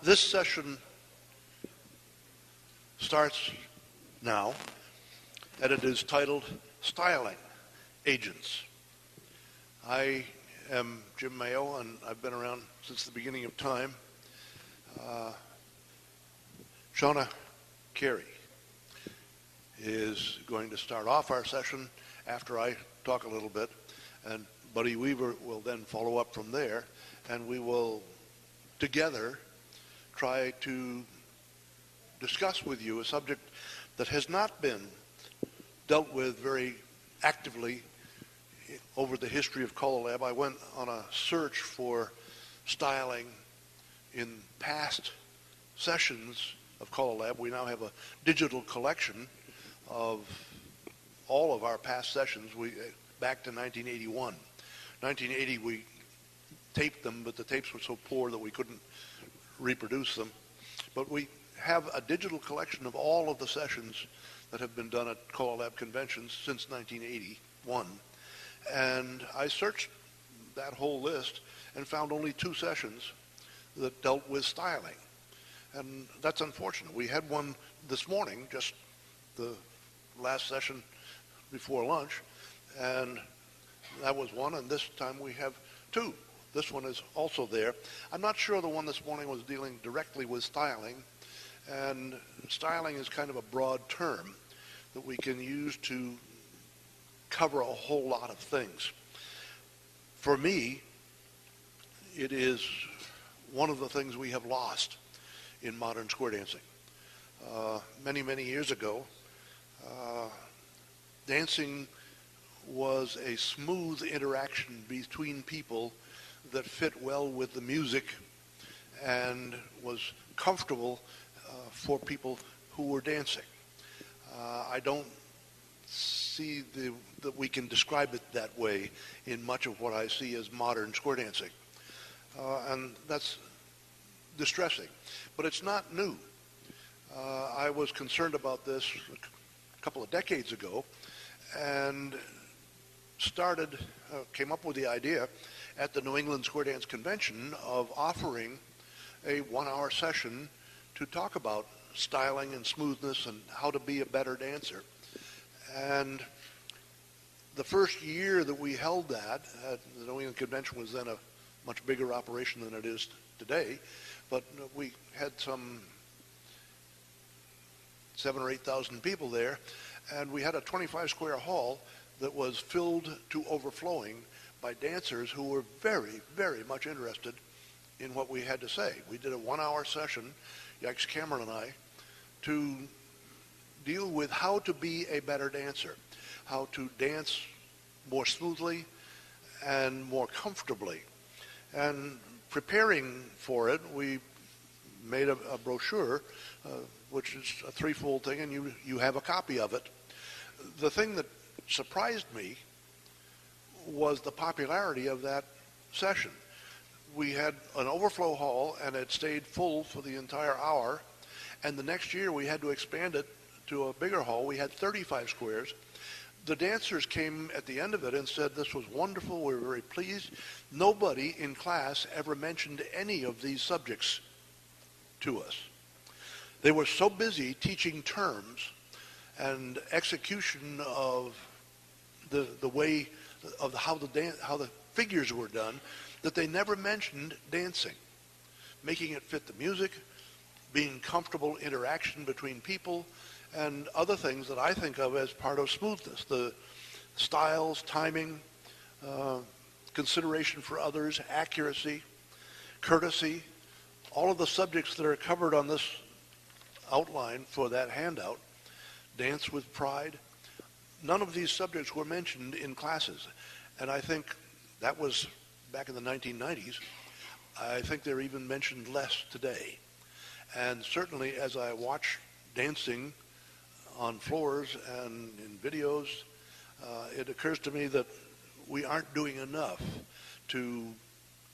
This session starts now, and it is titled Styling Agents. I am Jim Mayo, and I've been around since the beginning of time. Shauna Kaaria is going to start off our session after I talk a little bit, and Buddy Weaver will then follow up from there, and we will together try to discuss with you a subject that has not been dealt with very actively over the history of CALLERLAB. I went on a search for styling in past sessions of CALLERLAB. We now have a digital collection of all of our past sessions back to 1981. 1980 we taped them, but the tapes were so poor that we couldn't reproduce them. But we have a digital collection of all of the sessions that have been done at CALLERLAB conventions since 1981. And I searched that whole list and found only 2 sessions that dealt with styling. And that's unfortunate. We had one this morning, just the last session before lunch, and that was one, and this time we have 2. This one is also there. I'm not sure the one this morning was dealing directly with styling, and styling is kind of a broad term that we can use to cover a whole lot of things. For me, it is one of the things we have lost in modern square dancing. Many, many years ago, dancing was a smooth interaction between people that fit well with the music and was comfortable for people who were dancing. I don't see that we can describe it that way in much of what I see as modern square dancing. And that's distressing. But it's not new. I was concerned about this a couple of decades ago and came up with the idea at the New England Square Dance Convention of offering a 1-hour session to talk about styling and smoothness and how to be a better dancer. And the first year that we held that, the New England Convention was then a much bigger operation than it is today, but we had some 7,000 or 8,000 people there, and we had a 25-square hall that was filled to overflowing by dancers who were very, very much interested in what we had to say. We did a 1-hour session, Yikes Cameron and I, to deal with how to be a better dancer, how to dance more smoothly and more comfortably. And preparing for it, we made a brochure, which is a 3-fold thing, and you have a copy of it. The thing that surprised me was the popularity of that session. We had an overflow hall, and it stayed full for the entire hour, and the next year we had to expand it to a bigger hall. We had 35 squares. The dancers came at the end of it and said this was wonderful, we were very pleased. Nobody in class ever mentioned any of these subjects to us. They were so busy teaching terms and execution of the way of how the figures were done that they never mentioned dancing, making it fit the music, being comfortable interaction between people, and other things that I think of as part of smoothness, the styles, timing, consideration for others, accuracy, courtesy, all of the subjects that are covered on this outline for that handout. Dance with pride. None of these subjects were mentioned in classes, and I think that was back in the 1990s. I think they're even mentioned less today. And certainly as I watch dancing on floors and in videos, it occurs to me that we aren't doing enough to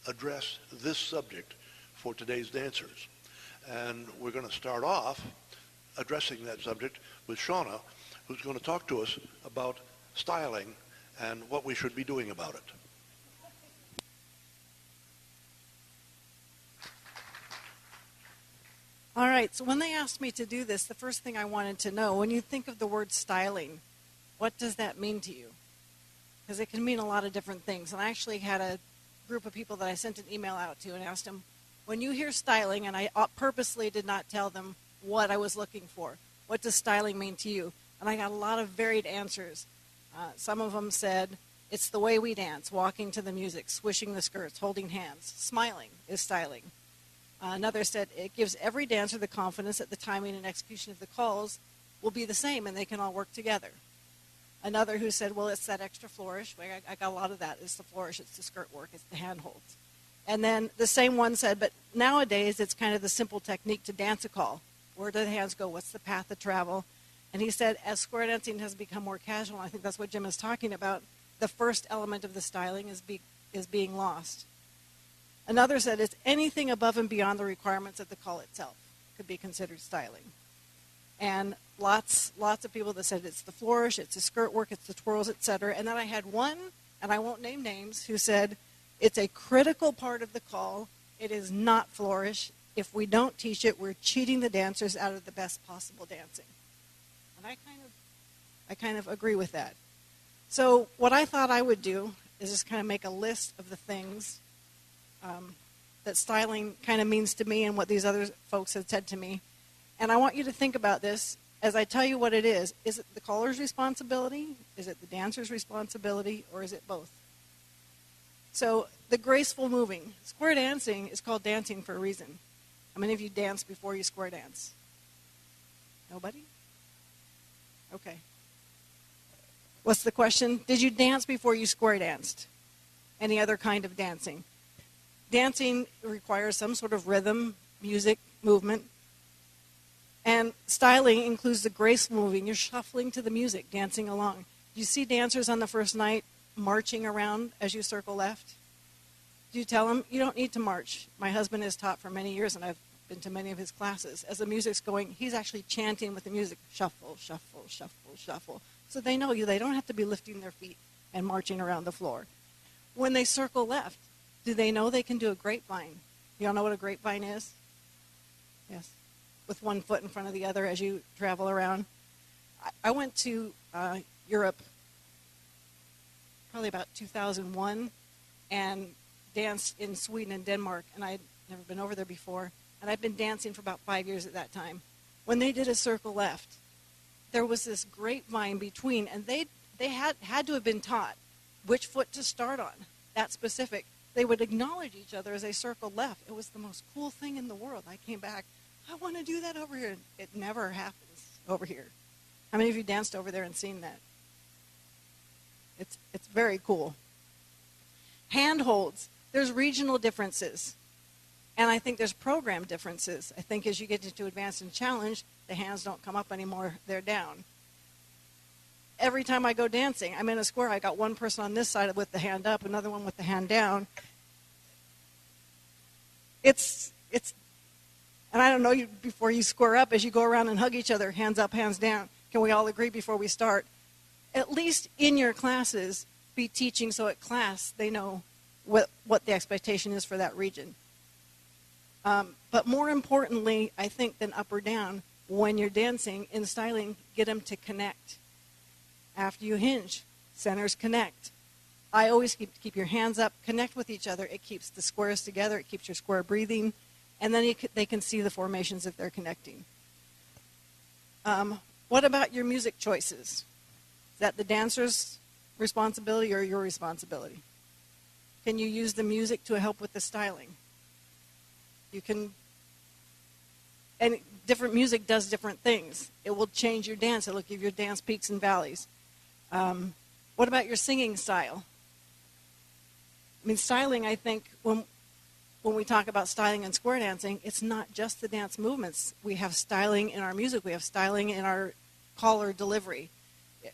address this subject for today's dancers. And we're going to start off addressing that subject with Shauna, who's going to talk to us about styling and what we should be doing about it. All right, so when they asked me to do this, the first thing I wanted to know, when you think of the word styling, what does that mean to you? Because it can mean a lot of different things. And I actually had a group of people that I sent an email out to and asked them, when you hear styling, and I purposely did not tell them what I was looking for, what does styling mean to you? And I got a lot of varied answers. Some of them said, it's the way we dance, walking to the music, swishing the skirts, holding hands. Smiling is styling. Another said, it gives every dancer the confidence that the timing and execution of the calls will be the same and they can all work together. Another who said, well, it's that extra flourish. I got a lot of that. It's the flourish, it's the skirt work, it's the handholds. And then the same one said, but nowadays it's kind of the simple technique to dance a call. Where do the hands go? What's the path of travel? And he said, as square dancing has become more casual, and I think that's what Jim is talking about, the first element of the styling is being lost. Another said, it's anything above and beyond the requirements of the call itself could be considered styling. And lots of people that said it's the flourish, it's the skirt work, it's the twirls, etc. And then I had one, and I won't name names, who said it's a critical part of the call. It is not flourish. If we don't teach it, we're cheating the dancers out of the best possible dancing. And I kind of agree with that. So what I thought I would do is just kind of make a list of the things that styling kind of means to me and what these other folks have said to me. And I want you to think about this as I tell you what it is. Is it the caller's responsibility? Is it the dancer's responsibility? Or is it both? So the graceful moving. Square dancing is called dancing for a reason. How many of you dance before you square dance? Nobody? Okay. What's the question? Did you dance before you square danced? Any other kind of dancing? Dancing requires some sort of rhythm, music, movement. And styling includes the graceful moving. You're shuffling to the music, dancing along. Do you see dancers on the first night marching around as you circle left? Do you tell them, you don't need to march? My husband has taught for many years, and I've been to many of his classes. As the music's going, he's actually chanting with the music, shuffle, shuffle, shuffle, shuffle. So they know you. They don't have to be lifting their feet and marching around the floor. When they circle left, do they know they can do a grapevine? You all know what a grapevine is? Yes. With one foot in front of the other as you travel around. I went to Europe probably about 2001 and danced in Sweden and Denmark, and I'd never been over there before, and I'd been dancing for about 5 years at that time. When they did a circle left, there was this grapevine between, and they had to have been taught which foot to start on, that specific. They would acknowledge each other as they circled left. It was the most cool thing in the world. I came back, I want to do that over here. It never happens over here. How many of you danced over there and seen that? It's very cool. Handholds. There's regional differences. And I think there's program differences. I think as you get into advanced and challenge, the hands don't come up anymore. They're down. Every time I go dancing, I'm in a square. I got one person on this side with the hand up, another one with the hand down. It's and I don't know, before you square up, as you go around and hug each other, hands up, hands down. Can we all agree before we start? At least in your classes, be teaching so at class they know what the expectation is for that region. But more importantly, I think, than up or down, when you're dancing in styling, get them to connect. After you hinge, centers connect. I always keep your hands up, connect with each other. It keeps the squares together. It keeps your square breathing. And then they can see the formations if they're connecting. What about your music choices? Is that the dancer's responsibility or your responsibility? Can you use the music to help with the styling? You can, and different music does different things. It will change your dance. It will give your dance peaks and valleys. What about your singing style? I mean, styling, I think, when we talk about styling and square dancing, it's not just the dance movements. We have styling in our music. We have styling in our call or delivery.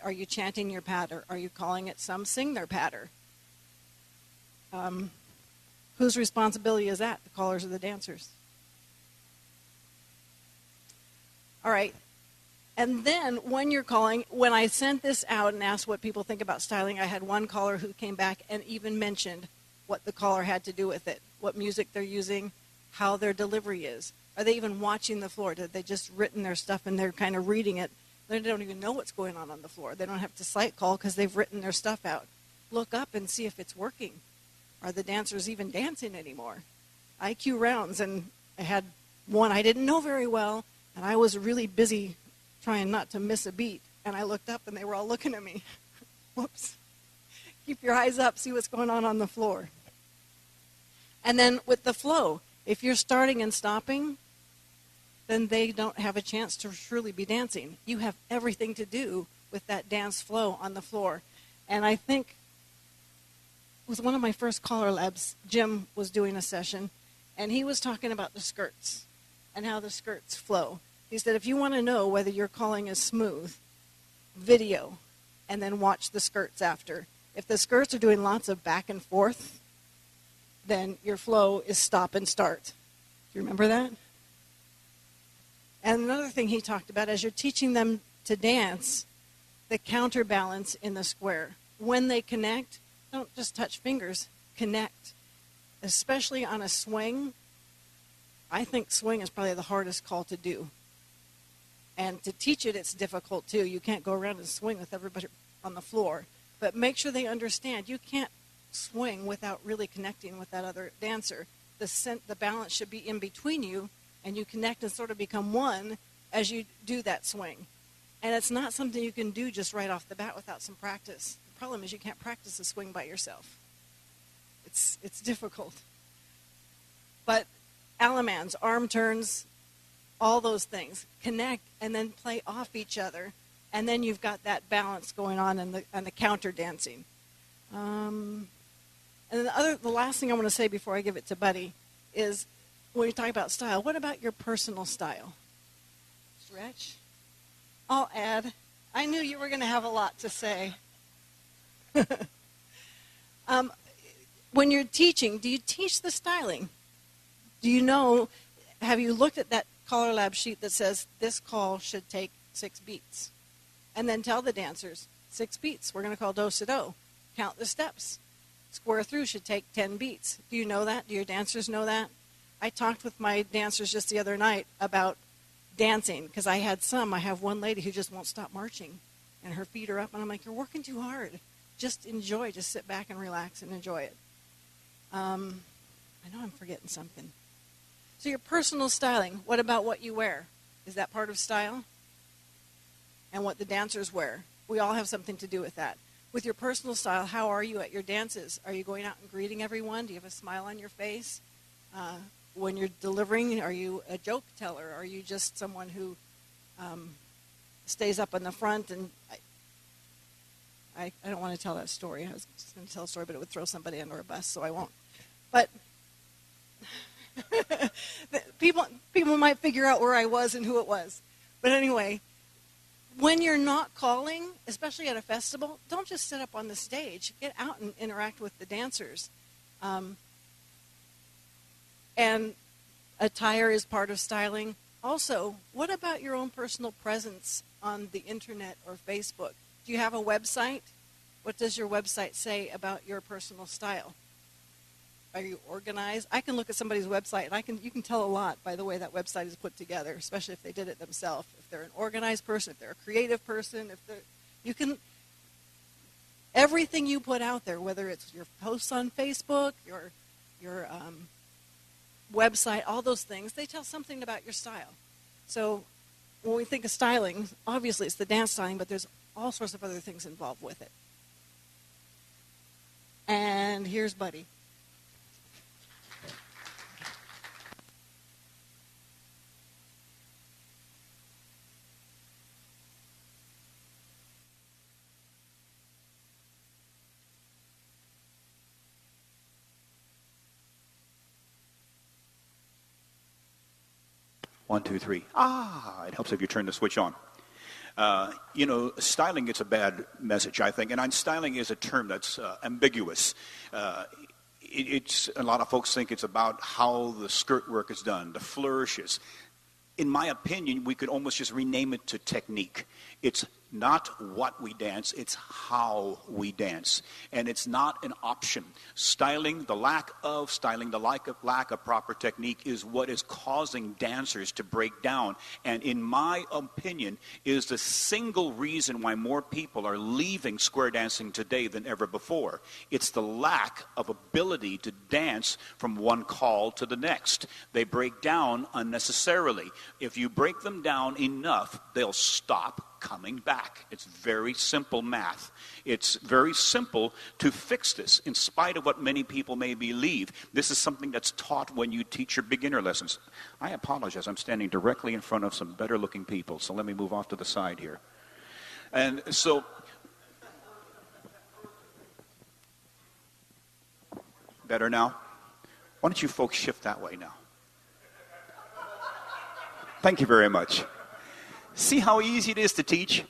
Are you chanting your patter? Are you calling it some sing their patter? Whose responsibility is that? The callers or the dancers? All right. And then when you're calling, when I sent this out and asked what people think about styling, I had one caller who came back and even mentioned what the caller had to do with it, what music they're using, how their delivery is. Are they even watching the floor? Did they just written their stuff and they're kind of reading it? They don't even know what's going on the floor. They don't have to sight call because they've written their stuff out. Look up and see if it's working. Are the dancers even dancing anymore? IQ rounds, and I had one I didn't know very well, and I was really busy trying not to miss a beat, and I looked up and they were all looking at me. Whoops. Keep your eyes up, see what's going on the floor. And then with the flow, if you're starting and stopping, then they don't have a chance to truly be dancing. You have everything to do with that dance flow on the floor. And I think it was one of my first CALLERLABs, Jim was doing a session, and he was talking about the skirts and how the skirts flow. He said, if you want to know whether your calling is smooth, video, and then watch the skirts after. If the skirts are doing lots of back and forth, then your flow is stop and start. Do you remember that? And another thing he talked about, as you're teaching them to dance, the counterbalance in the square. When they connect, don't just touch fingers, connect. Especially on a swing. I think swing is probably the hardest call to do. And to teach it, it's difficult too. You can't go around and swing with everybody on the floor. But make sure they understand you can't swing without really connecting with that other dancer. The balance should be in between you, and you connect and sort of become one as you do that swing. And it's not something you can do just right off the bat without some practice. The problem is you can't practice a swing by yourself. It's difficult. But Alamans, arm turns, all those things. Connect and then play off each other. And then you've got that balance going on and the counter dancing. And the last thing I want to say before I give it to Buddy is when we talk about style, what about your personal style? Stretch? I'll add. I knew you were going to have a lot to say. When you're teaching, do you teach the styling? Do you know, have you looked at that CALLERLAB sheet that says this call should take 6 beats? And then tell the dancers, 6 beats. We're going to call do-si-do. Count the steps. Square through should take 10 beats. Do you know that? Do your dancers know that? I talked with my dancers just the other night about dancing because I have one lady who just won't stop marching and her feet are up and I'm like, you're working too hard. Just enjoy, just sit back and relax and enjoy it. I know I'm forgetting something. So your personal styling, what about what you wear? Is that part of style? And what the dancers wear. We all have something to do with that. With your personal style, how are you at your dances? Are you going out and greeting everyone? Do you have a smile on your face? When you're delivering, are you a joke teller? Are you just someone who stays up in the front? And I don't want to tell that story. I was just going to tell a story, but it would throw somebody under a bus, so I won't. But people might figure out where I was and who it was. But anyway, when you're not calling, especially at a festival, don't just sit up on the stage. Get out and interact with the dancers. And attire is part of styling. Also, what about your own personal presence on the internet or Facebook? Do you have a website? What does your website say about your personal style? Are you organized? I can look at somebody's website, and you can tell a lot by the way that website is put together, especially if they did it themselves. If they're an organized person, if they're a creative person, everything you put out there, whether it's your posts on Facebook, your website, all those things, they tell something about your style. So when we think of styling, obviously it's the dance styling, but there's all sorts of other things involved with it. And here's Buddy. One, two, three. It helps if you turn the switch on. Styling is a bad message, I think. And styling is a term that's ambiguous. It's a lot of folks think it's about how the skirt work is done, the flourishes. In my opinion, we could almost just rename it to technique. It's not what we dance, it's how we dance. And it's not an option. Styling, the lack of proper technique is what is causing dancers to break down. And in my opinion, is the single reason why more people are leaving square dancing today than ever before. It's the lack of ability to dance from one call to the next. They break down unnecessarily. If you break them down enough, they'll stop coming back. It's very simple math. It's very simple to fix this, in spite of what many people may believe. This is something that's taught when you teach your beginner lessons. I apologize. I'm standing directly in front of some better-looking people, so let me move off to the side here. And so, better now? Why don't you folks shift that way now? Thank you very much. See how easy it is to teach?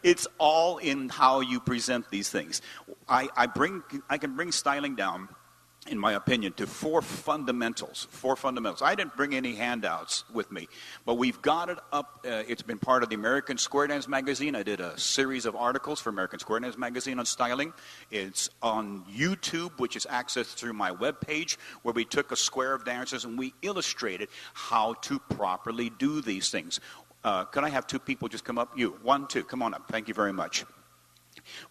It's all in how you present these things. I can bring styling down, in my opinion, to four fundamentals. I didn't bring any handouts with me, but we've got it up. It's been part of the American Square Dance Magazine. I did a series of articles for American Square Dance Magazine on styling. It's on YouTube, which is accessed through my webpage, where we took a square of dancers and we illustrated how to properly do these things. Could I have two people just come up? You, one, two, come on up. Thank you very much.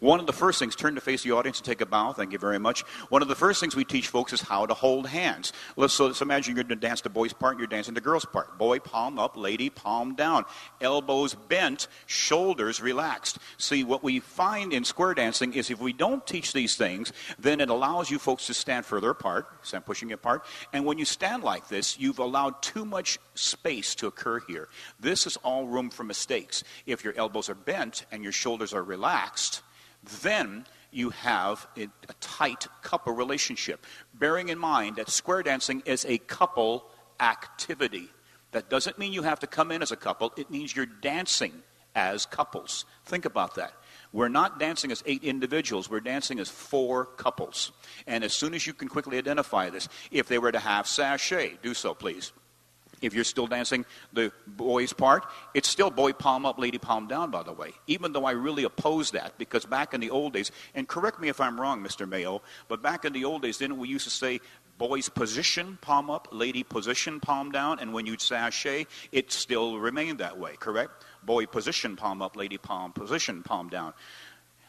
One of the first things, turn to face the audience and take a bow. Thank you very much. One of the first things we teach folks is how to hold hands. Let's imagine you're going to dance the boy's part and you're dancing the girl's part. Boy, palm up, lady, palm down. Elbows bent, shoulders relaxed. See, what we find in square dancing is if we don't teach these things, then it allows you folks to stand further apart, stand pushing apart. And when you stand like this, you've allowed too much space to occur here. This is all room for mistakes. If your elbows are bent and your shoulders are relaxed, then you have a tight couple relationship. Bearing in mind that square dancing is a couple activity. That doesn't mean you have to come in as a couple. It means you're dancing as couples. Think about that. We're not dancing as 8 individuals. We're dancing as 4 couples. And as soon as you can quickly identify this, if they were to have sachet, do so, please. If you're still dancing the boy's part, it's still boy palm up, lady palm down, by the way. Even though I really oppose that, because back in the old days, and correct me if I'm wrong, Mr. Mayo, but back in the old days, didn't we used to say boy's position, palm up, lady position, palm down, and when you'd sachet, it still remained that way, correct? Boy position, palm up, lady palm position, palm down.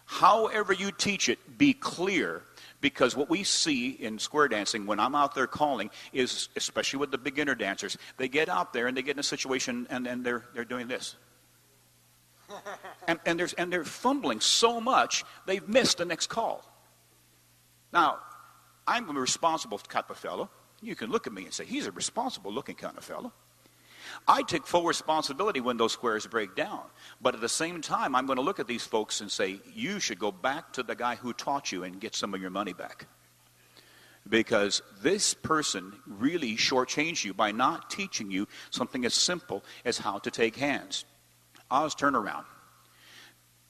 However you teach it, be clear. Because what we see in square dancing when I'm out there calling is, especially with the beginner dancers, they get out there and they get in a situation and they're doing this. and they're fumbling so much, they've missed the next call. Now, I'm a responsible type of fellow. You can look at me and say, he's a responsible looking kind of fellow. I take full responsibility when those squares break down. But at the same time, I'm going to look at these folks and say, you should go back to the guy who taught you and get some of your money back. Because this person really shortchanged you by not teaching you something as simple as how to take hands. Oz turnaround.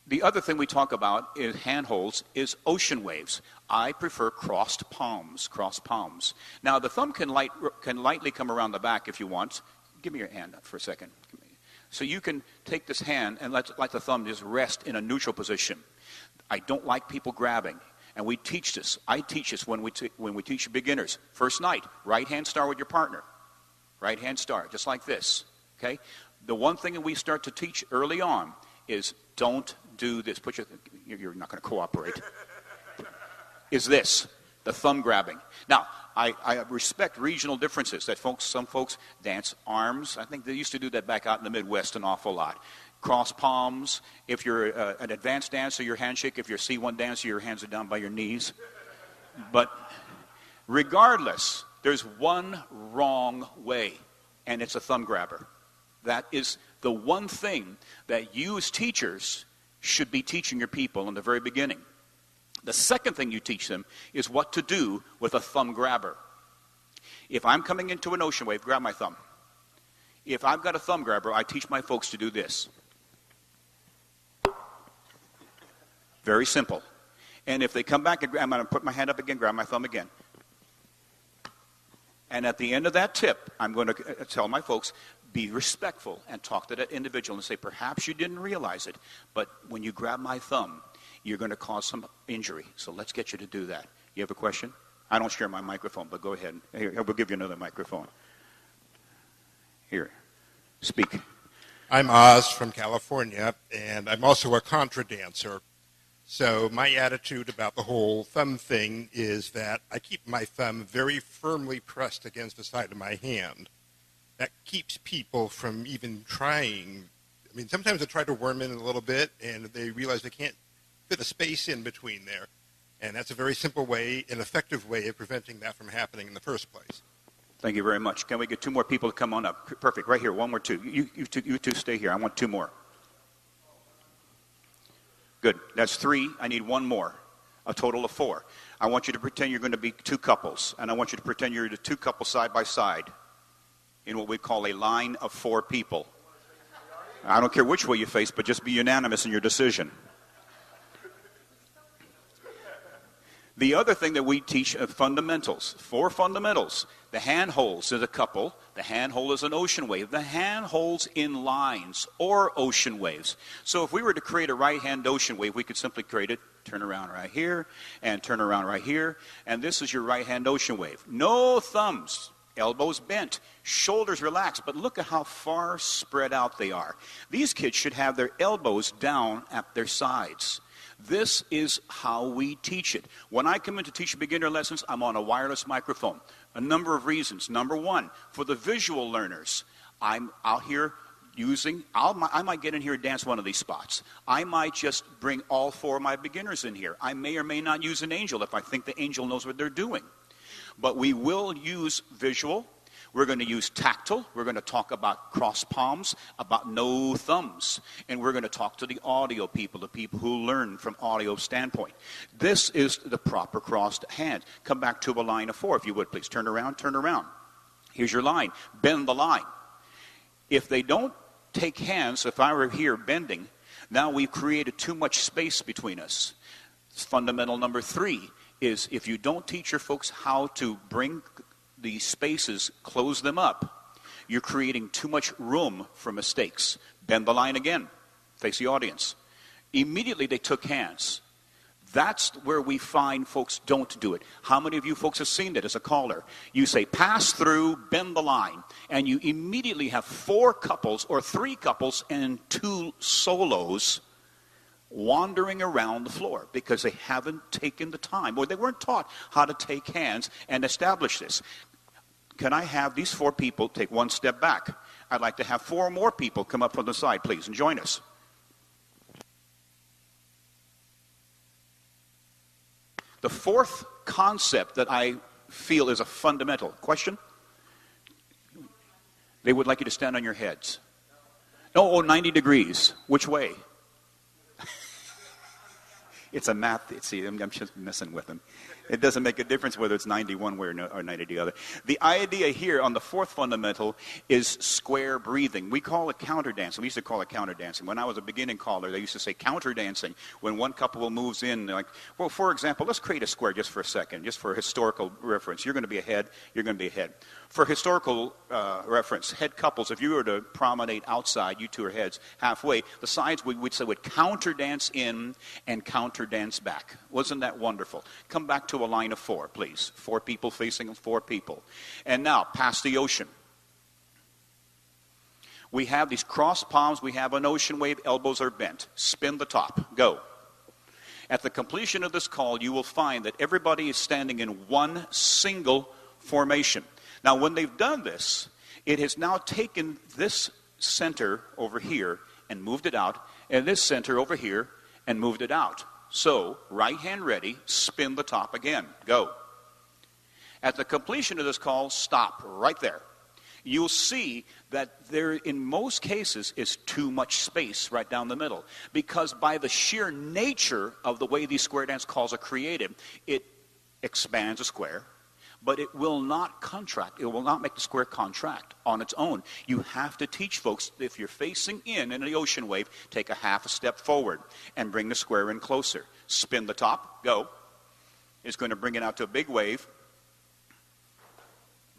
The other thing we talk about in handholds is ocean waves. I prefer crossed palms. Now, the thumb can lightly come around the back if you want. Give me your hand for a second. So you can take this hand and let the thumb just rest in a neutral position. I don't like people grabbing. And we teach this. I teach this when we teach beginners. First night, right hand start with your partner. Right hand start, just like this. Okay? The one thing that we start to teach early on is don't do this. You're not going to cooperate. Is this, the thumb grabbing. Now, I respect regional differences that some folks dance arms. I think they used to do that back out in the Midwest an awful lot. Cross palms. If you're an advanced dancer, your handshake. If you're a C1 dancer, your hands are down by your knees. But regardless, there's one wrong way, and it's a thumb grabber. That is the one thing that you as teachers should be teaching your people in the very beginning. The second thing you teach them is what to do with a thumb grabber. If I'm coming into an ocean wave, grab my thumb. If I've got a thumb grabber, I teach my folks to do this. Very simple. And if they come back, I'm going to put my hand up again, grab my thumb again. And at the end of that tip, I'm going to tell my folks, be respectful and talk to that individual and say, perhaps you didn't realize it, but when you grab my thumb, you're going to cause some injury. So let's get you to do that. You have a question? I don't share my microphone, but go ahead. Here, we'll give you another microphone. Here, speak. I'm Oz from California, and I'm also a contra dancer. So my attitude about the whole thumb thing is that I keep my thumb very firmly pressed against the side of my hand. That keeps people from even trying. I mean, sometimes they try to worm in a little bit, and they realize they can't fit a space in between there. And that's a very simple way, an effective way of preventing that from happening in the first place. Thank you very much. Can we get two more people to come on up? Perfect. Right here. One more, two. You two stay here. I want two more. Good. That's three. I need one more. A total of four. I want you to pretend you're going to be two couples. And I want you to pretend you're the two couples side by side in what we call a line of four people. I don't care which way you face, but just be unanimous in your decision. The other thing that we teach are fundamentals, four fundamentals. The hand holds is a couple. The hand hold is an ocean wave. The hand holds in lines or ocean waves. So if we were to create a right hand ocean wave, we could simply create it, turn around right here, and turn around right here. And this is your right hand ocean wave. No thumbs, elbows bent, shoulders relaxed. But look at how far spread out they are. These kids should have their elbows down at their sides. This is how we teach it. When I come in to teach beginner lessons, I'm on a wireless microphone. A number of reasons. Number one, for the visual learners, I'm out here using, I might get in here and dance one of these spots. I might just bring all four of my beginners in here. I may or may not use an angel if I think the angel knows what they're doing. But we will use visual. We're going to use tactile. We're going to talk about cross palms, about no thumbs. And we're going to talk to the audio people, the people who learn from audio standpoint. This is the proper crossed hand. Come back to a line of four, if you would, please. Turn around, turn around. Here's your line. Bend the line. If they don't take hands, if I were here bending, now we've created too much space between us. Fundamental number three is if you don't teach your folks how to bring the spaces, close them up, you're creating too much room for mistakes. Bend the line again. Face the audience. Immediately they took hands. That's where we find folks don't do it. How many of you folks have seen that as a caller? You say, pass through, bend the line, and you immediately have four couples or three couples and two solos wandering around the floor because they haven't taken the time or they weren't taught how to take hands and establish this. Can I have these four people take one step back? I'd like to have four more people come up from the side, please, and join us. The fourth concept that I feel is a fundamental question. They would like you to stand on your heads. Oh, 90 degrees. Which way? It's a math. See, I'm just messing with them. It doesn't make a difference whether it's 90 one way or 90 the other. The idea here on the fourth fundamental is square breathing. We call it counter dancing. We used to call it counter dancing. When I was a beginning caller, they used to say counter dancing. When one couple moves in, like, well, for example, let's create a square just for a second, just for historical reference. You're going to be ahead. You're going to be ahead. For historical reference, head couples, if you were to promenade outside, you two are heads halfway, the sides we'd say would counter dance in and counter dance back. Wasn't that wonderful? Come back to a line of four, please. Four people facing four people. And now, past the ocean. We have these cross palms. We have an ocean wave. Elbows are bent. Spin the top. Go. At the completion of this call, you will find that everybody is standing in one single formation. Now, when they've done this, it has now taken this center over here and moved it out, and this center over here and moved it out. So, right hand ready, spin the top again. Go. At the completion of this call, stop right there. You'll see that there, in most cases, is too much space right down the middle. Because by the sheer nature of the way these square dance calls are created, it expands a square, but it will not contract. It will not make the square contract on its own. You have to teach folks, if you're facing in the ocean wave, take a half a step forward and bring the square in closer. Spin the top, go. It's going to bring it out to a big wave.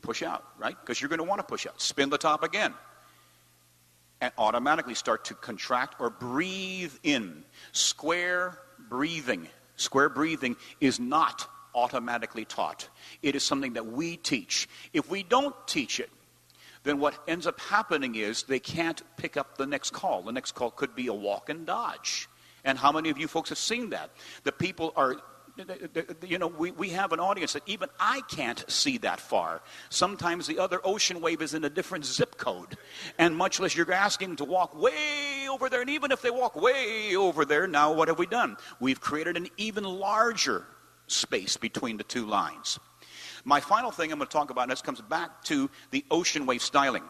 push out, right? Because you're going to want to push out. Spin the top again. And automatically start to contract or breathe in. Square breathing. Square breathing is not automatically taught. It is something that we teach. If we don't teach it, then what ends up happening is they can't pick up the next call. The next call could be a walk and dodge. And how many of you folks have seen that? The people are, we have an audience that even I can't see that far. Sometimes the other ocean wave is in a different zip code. And much less you're asking them to walk way over there. And even if they walk way over there, now what have we done? We've created an even larger space between the two lines. My final thing I'm going to talk about, and this comes back to the ocean wave styling.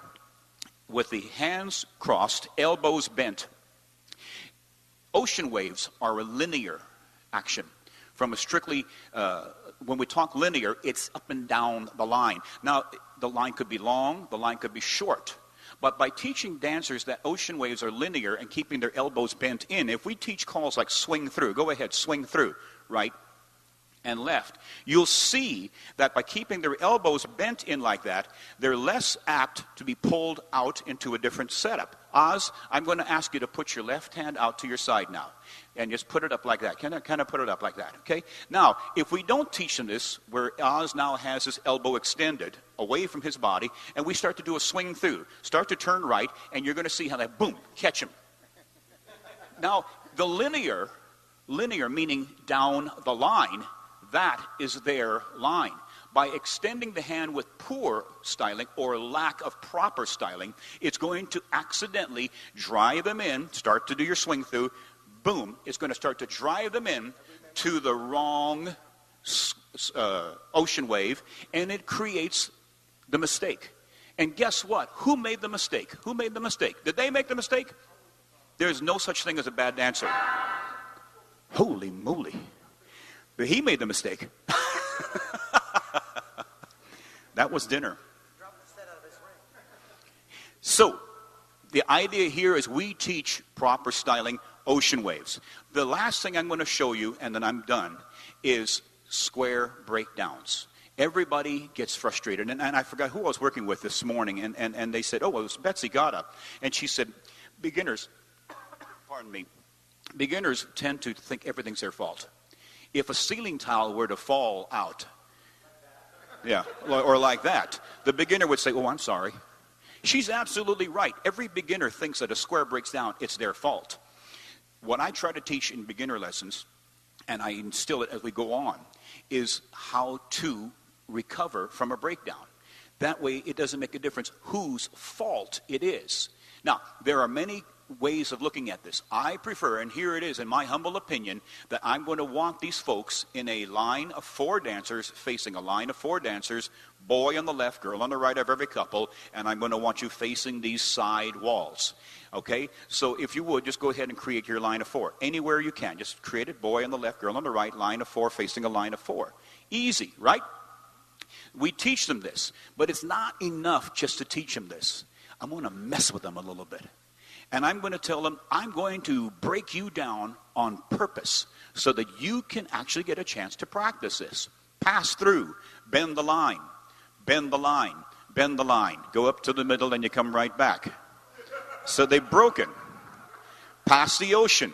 With the hands crossed, elbows bent. Ocean waves are a linear action. From a strictly, when we talk linear, it's up and down the line. Now, the line could be long, the line could be short. But by teaching dancers that ocean waves are linear and keeping their elbows bent in, if we teach calls like swing through, go ahead, swing through, right and left, you'll see that by keeping their elbows bent in like that, they're less apt to be pulled out into a different setup. Oz, I'm going to ask you to put your left hand out to your side now. And just put it up like that. Kind of put it up like that, okay? Now, if we don't teach them this, where Oz now has his elbow extended away from his body, and we start to do a swing through, start to turn right, and you're going to see how that, boom, catch him. Now, the linear meaning down the line, that is their line. By extending the hand with poor styling or lack of proper styling, it's going to accidentally drive them in, start to do your swing through, boom, it's going to start to drive them in to the wrong ocean wave, and it creates the mistake. And guess what? Who made the mistake? Who made the mistake? Did they make the mistake? There's no such thing as a bad dancer. Holy moly. But he made the mistake. That was dinner. So, the idea here is we teach proper styling ocean waves. The last thing I'm going to show you, and then I'm done, is square breakdowns. Everybody gets frustrated. And I forgot who I was working with this morning, and they said, oh, well, it was Betsy got up. And she said, beginners tend to think everything's their fault. If a ceiling tile were to fall out, yeah, or like that, the beginner would say, oh, I'm sorry. She's absolutely right. Every beginner thinks that a square breaks down, it's their fault. What I try to teach in beginner lessons, and I instill it as we go on, is how to recover from a breakdown. That way it doesn't make a difference whose fault it is. Now, there are many ways of looking at this. I prefer, and here it is in my humble opinion, that I'm going to want these folks in a line of 4 dancers, facing a line of 4 dancers, boy on the left, girl on the right of every couple, and I'm going to want you facing these side walls. Okay? So if you would, just go ahead and create your line of 4. Anywhere you can. Just create it, boy on the left, girl on the right, line of 4 facing a line of 4. Easy, right? We teach them this, but it's not enough just to teach them this. I'm going to mess with them a little bit. And I'm going to tell them, I'm going to break you down on purpose so that you can actually get a chance to practice this. Pass through, bend the line, bend the line, bend the line. Go up to the middle and you come right back. So they've broken. Pass the ocean.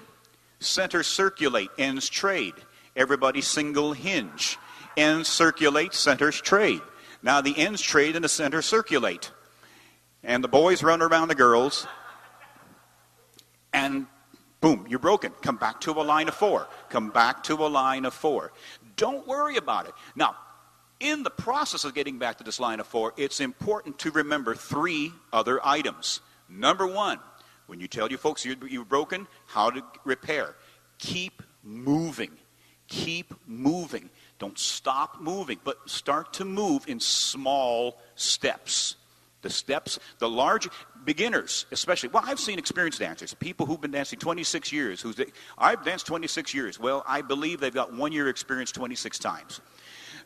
Center circulate, ends trade. Everybody single hinge. Ends circulate, centers trade. Now the ends trade and the center circulate. And the boys run around the girls. And boom, you're broken. Come back to a line of 4. Come back to a line of 4. Don't worry about it. Now, in the process of getting back to this line of 4, it's important to remember 3 other items. Number 1, when you tell your folks you're broken, how to repair. Keep moving. Keep moving. Don't stop moving, but start to move in small steps. The steps, the large beginners, especially. Well, I've seen experienced dancers, people who've been dancing 26 years. I've danced 26 years. Well, I believe they've got 1 year experience 26 times.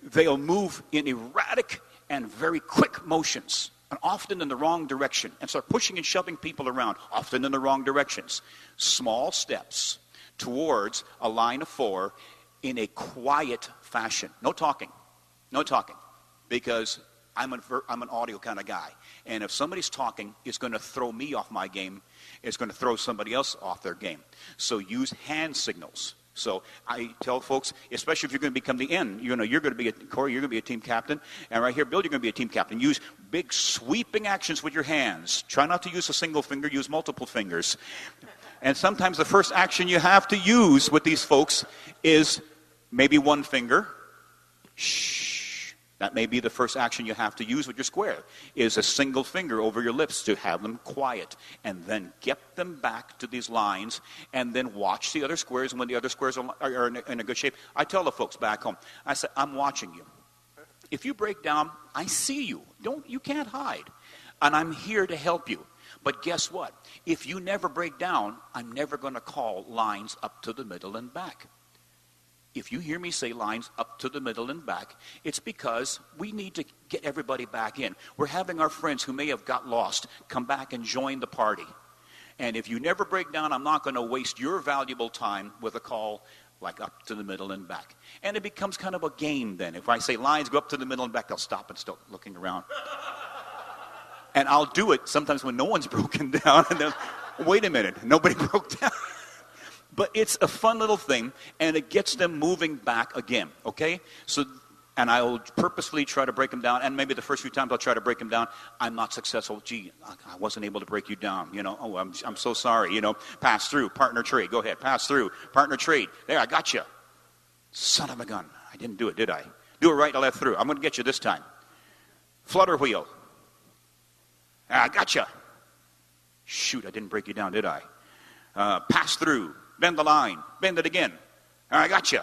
They'll move in erratic and very quick motions, and often in the wrong direction, and start pushing and shoving people around, often in the wrong directions. Small steps towards a line of 4 in a quiet fashion. No talking. No talking. Because I'm an audio kind of guy. And if somebody's talking, it's going to throw me off my game. It's going to throw somebody else off their game. So use hand signals. So I tell folks, especially if you're going to become the end, you're going to be, Corey, you're going to be a team captain. And right here, Bill, you're going to be a team captain. Use big sweeping actions with your hands. Try not to use a single finger. Use multiple fingers. And sometimes the first action you have to use with these folks is maybe one finger. Shh. That may be the first action you have to use with your square, is a single finger over your lips to have them quiet. And then get them back to these lines, and then watch the other squares. And when the other squares are in a good shape, I tell the folks back home, I say, I'm watching you. If you break down, I see you. You can't hide. And I'm here to help you. But guess what? If you never break down, I'm never going to call lines up to the middle and back. If you hear me say lines up to the middle and back, it's because we need to get everybody back in. We're having our friends who may have got lost come back and join the party. And if you never break down, I'm not going to waste your valuable time with a call like up to the middle and back. And it becomes kind of a game then. If I say lines go up to the middle and back, they'll stop and start looking around. And I'll do it sometimes when no one's broken down. And then, wait a minute, nobody broke down. But it's a fun little thing, and it gets them moving back again, okay? So, and I will purposefully try to break them down, and maybe the first few times I'll try to break them down. I'm not successful. Gee, I wasn't able to break you down, Oh, I'm so sorry, Pass through, partner trade. Go ahead, pass through, partner trade. There, I got you. Son of a gun. I didn't do it, did I? Do it right and left through. I'm going to get you this time. Flutter wheel. I got you. Shoot, I didn't break you down, did I? Pass through. Bend the line. Bend it again. I got you.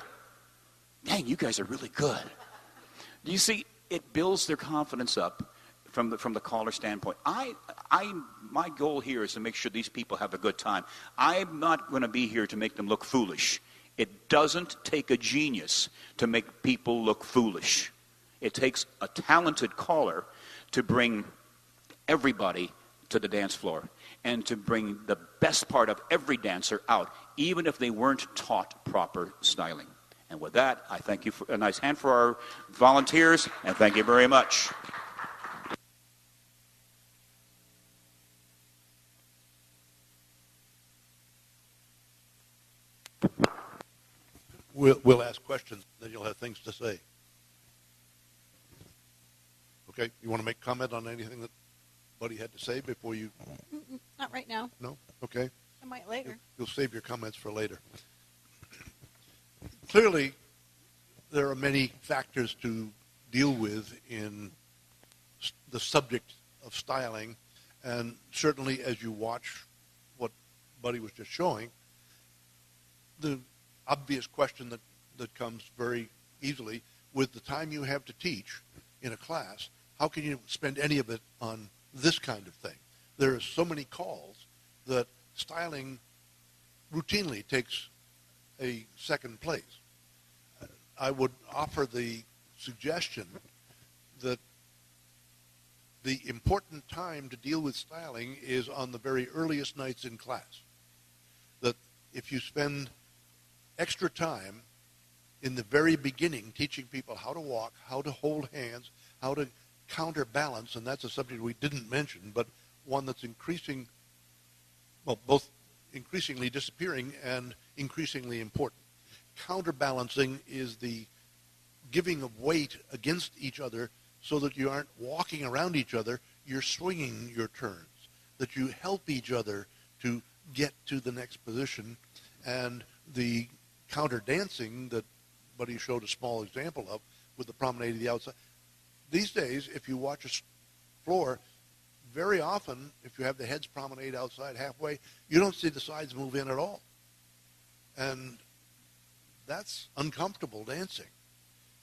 Dang, you guys are really good. You see, it builds their confidence up from the caller standpoint. My goal here is to make sure these people have a good time. I'm not going to be here to make them look foolish. It doesn't take a genius to make people look foolish. It takes a talented caller to bring everybody to the dance floor and to bring the best part of every dancer out, even if they weren't taught proper styling. And with that, I thank you for a nice hand for our volunteers, and thank you very much. We'll ask questions, then you'll have things to say. Okay, you want to make comment on anything that Buddy had to say before you? Not right now. No? Okay. I might later. You'll save your comments for later. Clearly, there are many factors to deal with in the subject of styling, and certainly as you watch what Buddy was just showing, the obvious question that comes very easily, with the time you have to teach in a class, how can you spend any of it on this kind of thing? There are so many calls that styling routinely takes a second place. I would offer the suggestion that the important time to deal with styling is on the very earliest nights in class. That if you spend extra time in the very beginning teaching people how to walk, how to hold hands, how to counterbalance, and that's a subject we didn't mention, but one that's both increasingly disappearing and increasingly important. Counterbalancing is the giving of weight against each other so that you aren't walking around each other, you're swinging your turns, that you help each other to get to the next position. And the counter dancing that Buddy showed a small example of with the promenade to the outside. These days, if you watch a floor, very often, if you have the heads promenade outside halfway, you don't see the sides move in at all. And that's uncomfortable dancing.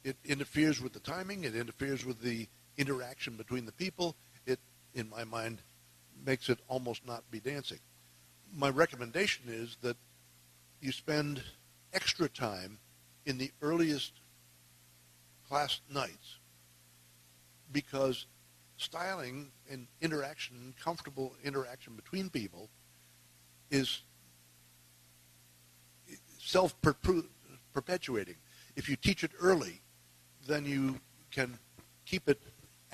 It interferes with the timing. It interferes with the interaction between the people. It, in my mind, makes it almost not be dancing. My recommendation is that you spend extra time in the earliest class nights, because styling and interaction, comfortable interaction between people, is self-perpetuating. If you teach it early, then you can keep it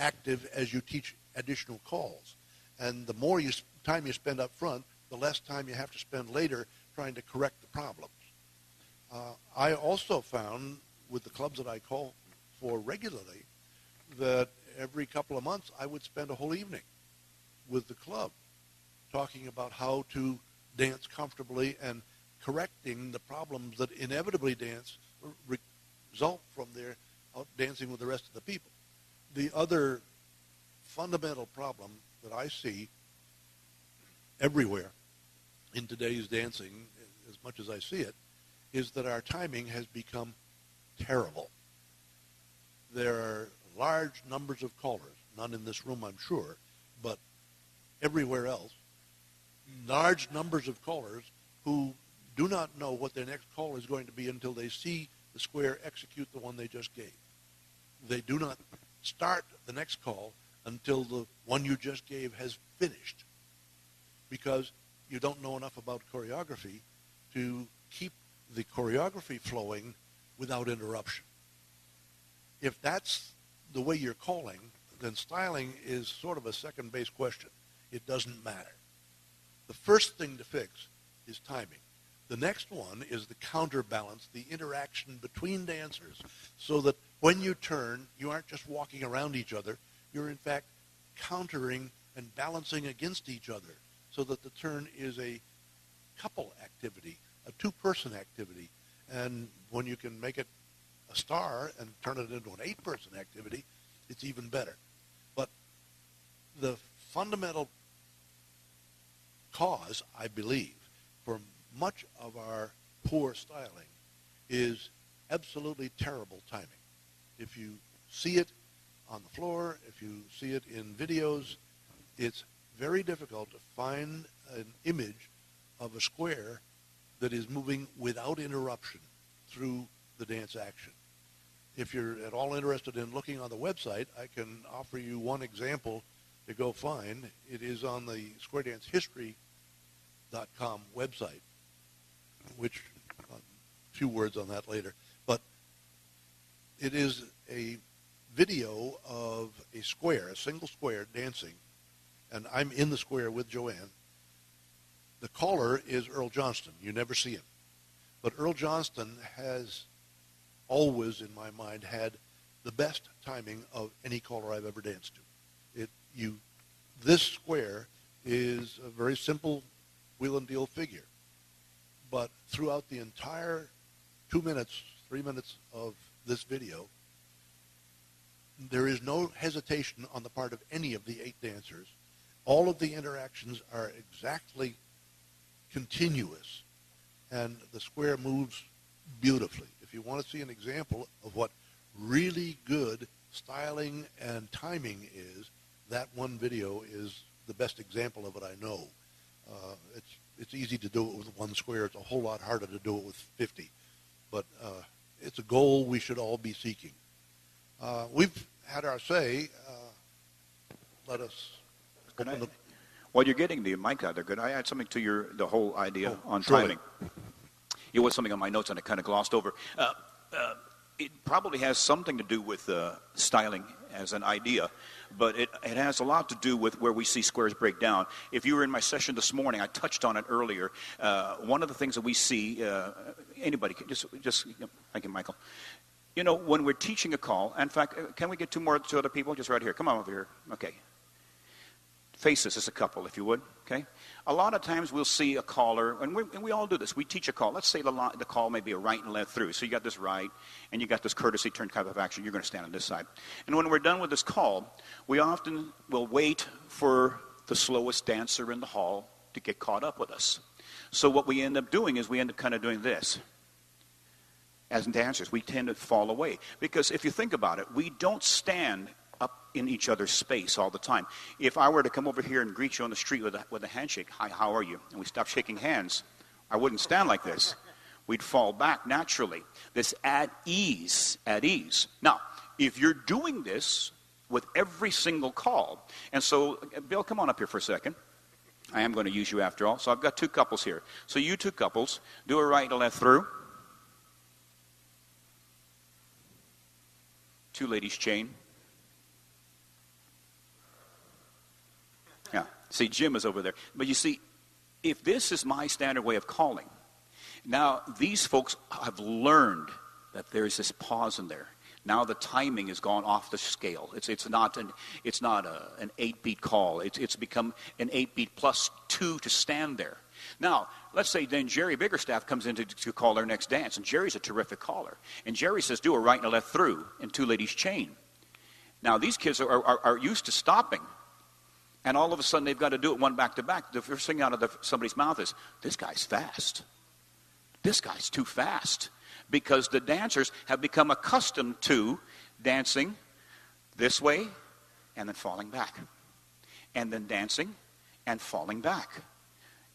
active as you teach additional calls. And the more time you spend up front, the less time you have to spend later trying to correct the problems. I also found with the clubs that I call for regularly that every couple of months I would spend a whole evening with the club talking about how to dance comfortably and correcting the problems that inevitably result from their out dancing with the rest of the people. The other fundamental problem that I see everywhere in today's dancing, as much as I see it, is that our timing has become terrible. There are large numbers of callers, none in this room I'm sure, but everywhere else, large numbers of callers who do not know what their next call is going to be until they see the square execute the one they just gave. They do not start the next call until the one you just gave has finished, because you don't know enough about choreography to keep the choreography flowing without interruption. If that's the way you're calling, then styling is sort of a second base question. It doesn't matter. The first thing to fix is timing. The next one is the counterbalance, the interaction between dancers, so that when you turn, you aren't just walking around each other. You're in fact countering and balancing against each other, so that the turn is a couple activity, a two-person activity. And when you can make it a star and turn it into an 8-person activity, it's even better. But the fundamental cause, I believe, for much of our poor styling is absolutely terrible timing. If you see it on the floor, if you see it in videos, it's very difficult to find an image of a square that is moving without interruption through the dance action. If you're at all interested in looking on the website, I can offer you one example to go find. It is on the squaredancehistory.com website, which, a few words on that later. But it is a video of a square, a single square dancing, and I'm in the square with Joanne. The caller is Earl Johnston. You never see him. But Earl Johnston has always, in my mind, had the best timing of any caller I've ever danced to. This square is a very simple wheel and deal figure. But throughout the entire 2 minutes, 3 minutes of this video, there is no hesitation on the part of any of the 8 dancers. All of the interactions are exactly continuous, and the square moves beautifully. If you want to see an example of what really good styling and timing is, that one video is the best example of it I know. It's easy to do it with one square. It's a whole lot harder to do it with 50. But it's a goal we should all be seeking. We've had our say. Let us open the... While you're getting the mic out there, could I add something to the whole idea on surely. timing? It was something on my notes and I kind of glossed over. It probably has something to do with styling as an idea, but it has a lot to do with where we see squares break down. If you were in my session this morning, I touched on it earlier. One of the things that we see, anybody, just thank you, Michael. You know, when we're teaching a call, in fact, can we get two other people? Just right here. Come on over here. Okay. Face this as a couple, if you would, okay? A lot of times we'll see a caller, and we all do this. We teach a call. Let's say the call may be a right and left through. So you got this right, and you got this courtesy turn type of action. You're going to stand on this side. And when we're done with this call, we often will wait for the slowest dancer in the hall to get caught up with us. So what we end up doing is we end up kind of doing this. As dancers, we tend to fall away. Because if you think about it, we don't stand up in each other's space all the time. If I were to come over here and greet you on the street with a handshake, hi, how are you? And we stop shaking hands, I wouldn't stand like this. We'd fall back naturally. This at ease. Now, if you're doing this with every single call, and so, Bill, come on up here for a second. I am going to use you after all. So I've got 2 couples here. So you 2 couples, do a right and a left through. 2 ladies chain. Yeah. See, Jim is over there. But you see, if this is my standard way of calling, now these folks have learned that there's this pause in there. Now the timing has gone off the scale. It's not an 8-beat call. It's become an 8-beat plus 2 to stand there. Now, let's say then Jerry Biggerstaff comes in to call our next dance, and Jerry's a terrific caller. And Jerry says, do a right and a left through and 2 ladies chain. Now, these kids are used to stopping, and all of a sudden they've got to do it one back to back. The first thing out of somebody's mouth is, this guy's fast. This guy's too fast. Because the dancers have become accustomed to dancing this way and then falling back. And then dancing and falling back.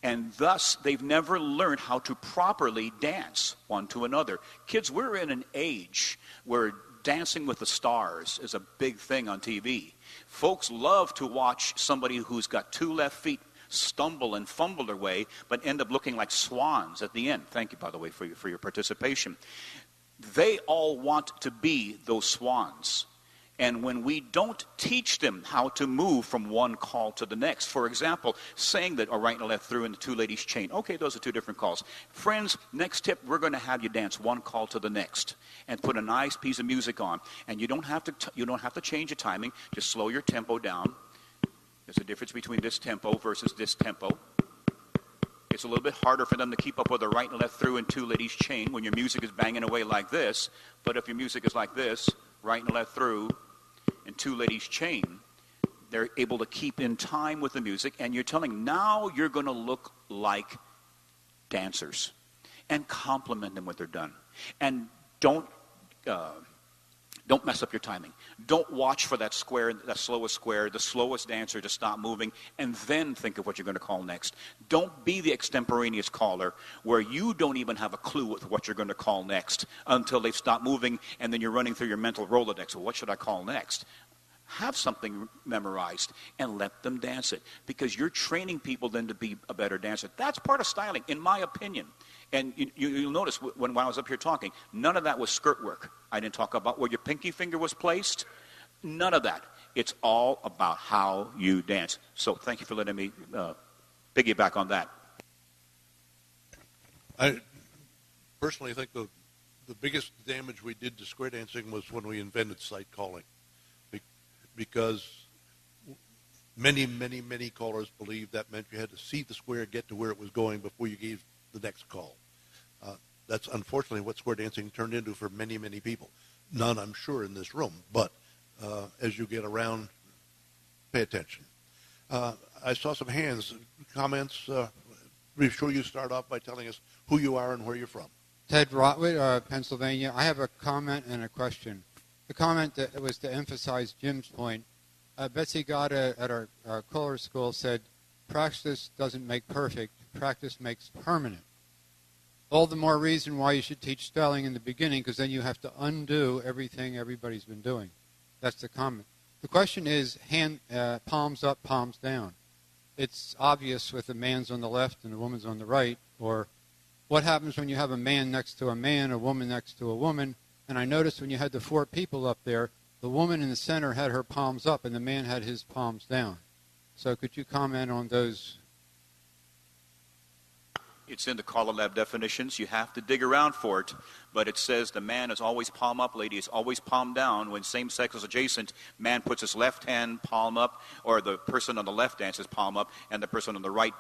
And thus, they've never learned how to properly dance one to another. Kids, we're in an age where Dancing with the Stars is a big thing on TV. Folks love to watch somebody who's got 2 left feet stumble and fumble their way, but end up looking like swans at the end. Thank you, by the way, for your participation. They all want to be those swans. And when we don't teach them how to move from one call to the next, for example, saying that a right and a left through and the 2 ladies chain, okay, those are 2 different calls. Friends, next tip, we're going to have you dance one call to the next and put a nice piece of music on. And you don't have to change the timing. Just slow your tempo down. There's a difference between this tempo versus this tempo. It's a little bit harder for them to keep up with a right and left through and 2 ladies chain when your music is banging away like this. But if your music is like this, right and left through and 2 ladies chain, they're able to keep in time with the music. And you're telling, now you're going to look like dancers. And compliment them when they're done. And don't mess up your timing. Don't watch for that square, that slowest square, the slowest dancer to stop moving, and then think of what you're going to call next. Don't be the extemporaneous caller where you don't even have a clue with what you're going to call next until they've stopped moving, and then you're running through your mental Rolodex. Well, what should I call next? Have something memorized and let them dance it, because you're training people then to be a better dancer. That's part of styling, in my opinion. And you'll notice when I was up here talking, none of that was skirt work. I didn't talk about where your pinky finger was placed. None of that. It's all about how you dance. So thank you for letting me piggyback on that. I personally think the biggest damage we did to square dancing was when we invented sight calling. Because many, many, many callers believed that meant you had to see the square, get to where it was going before you gave the next call. That's unfortunately what square dancing turned into for many, many people. None, I'm sure, in this room, but as you get around, pay attention. I saw some hands, comments. Be sure you start off by telling us who you are and where you're from. Ted Rotwood, Pennsylvania. I have a comment and a question. The comment that was to emphasize Jim's point. Betsy Gada at our caller school said, practice doesn't make perfect, practice makes permanent. All the more reason why you should teach styling in the beginning, because then you have to undo everything everybody's been doing. That's the comment. The question is palms up, palms down. It's obvious with the man's on the left and the woman's on the right, or what happens when you have a man next to a man, a woman next to a woman. And I noticed when you had the 4 people up there, the woman in the center had her palms up and the man had his palms down. So could you comment on those? It's in the CALLERLAB definitions. You have to dig around for it. But it says the man is always palm up, lady is always palm down. When same sex is adjacent, man puts his left hand palm up, or the person on the left dances palm up, and the person on the right,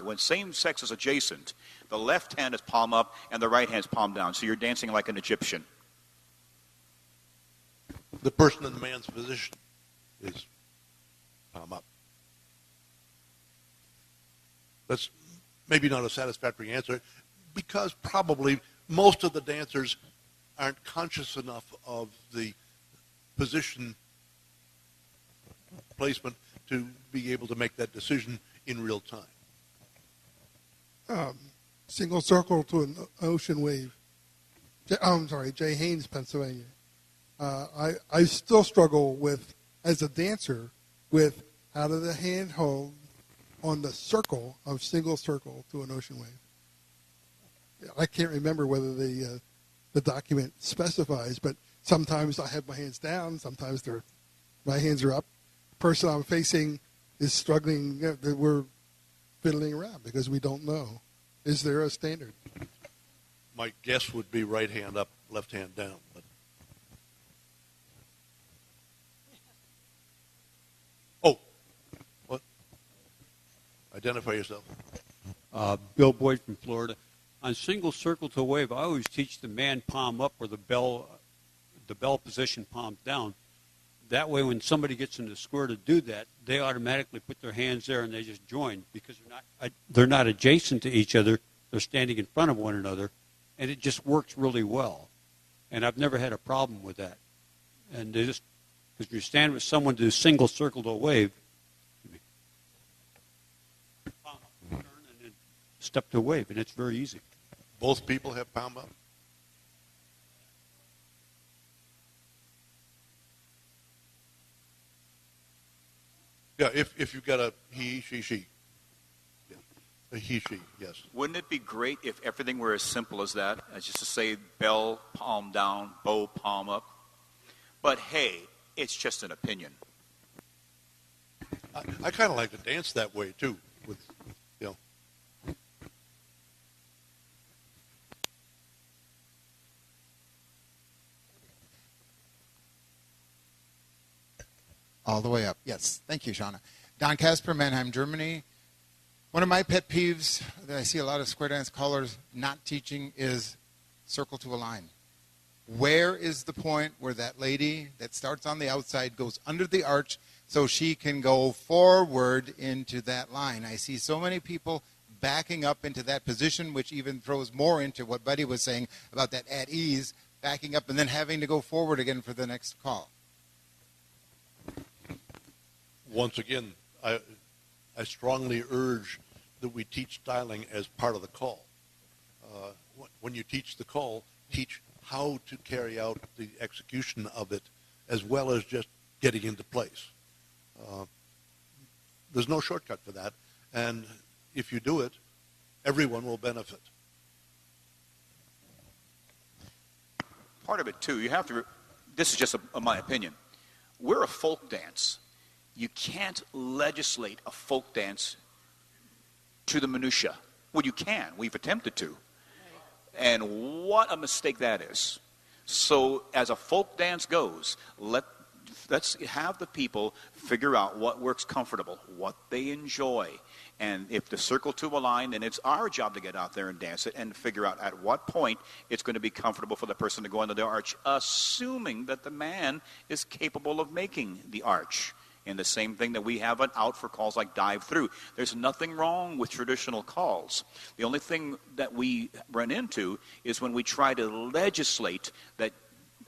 when same sex is adjacent, the left hand is palm up and the right hand is palm down. So you're dancing like an Egyptian. The person in the man's position is palm up. That's maybe not a satisfactory answer, because probably most of the dancers aren't conscious enough of the position placement to be able to make that decision in real time. Single circle to an ocean wave. Jay Haynes, Pennsylvania. I still struggle with, as a dancer, with how do the hand hold on the circle of single circle to an ocean wave. I can't remember whether the document specifies, but sometimes I have my hands down, sometimes my hands are up. The person I'm facing is struggling, that we're fiddling around because we don't know. Is there a standard? My guess would be right hand up, left hand down. But oh, what? Identify yourself. Bill Boyd from Florida. On single circle to wave, I always teach the man palm up or the bell position palm down. That way, when somebody gets in the square to do that, they automatically put their hands there and they just join because they're not adjacent to each other. They're standing in front of one another, and it just works really well. And I've never had a problem with that. And they just because you stand with someone to do single circle to a wave, palm up, turn, and then step to a wave, and it's very easy. Both people have palm up? Yeah, if you've got a he, she. Yeah. A he, she, yes. Wouldn't it be great if everything were as simple as that, as just to say bell, palm down, bow, palm up? But hey, it's just an opinion. I kind of like to dance that way too, with, you know. All the way up. Yes. Thank you, Shauna. Don Casper, Mannheim, Germany. One of my pet peeves that I see a lot of square dance callers not teaching is circle to a line. Where is the point where that lady that starts on the outside goes under the arch so she can go forward into that line? I see so many people backing up into that position, which even throws more into what Buddy was saying about that at ease, backing up and then having to go forward again for the next call. Once again, I strongly urge that we teach styling as part of the call. When you teach the call, teach how to carry out the execution of it as well as just getting into place. There's no shortcut for that, and if you do it, everyone will benefit. Part of it, too, you have to, this is just my opinion, we're a folk dance. You can't legislate a folk dance to the minutia. Well, you can. We've attempted to. And what a mistake that is. So as a folk dance goes, let's have the people figure out what works comfortable, what they enjoy. And if the circle to a line, then it's our job to get out there and dance it and figure out at what point it's going to be comfortable for the person to go under the arch, assuming that the man is capable of making the arch. And the same thing that we have out for calls like dive through. There's nothing wrong with traditional calls. The only thing that we run into is when we try to legislate that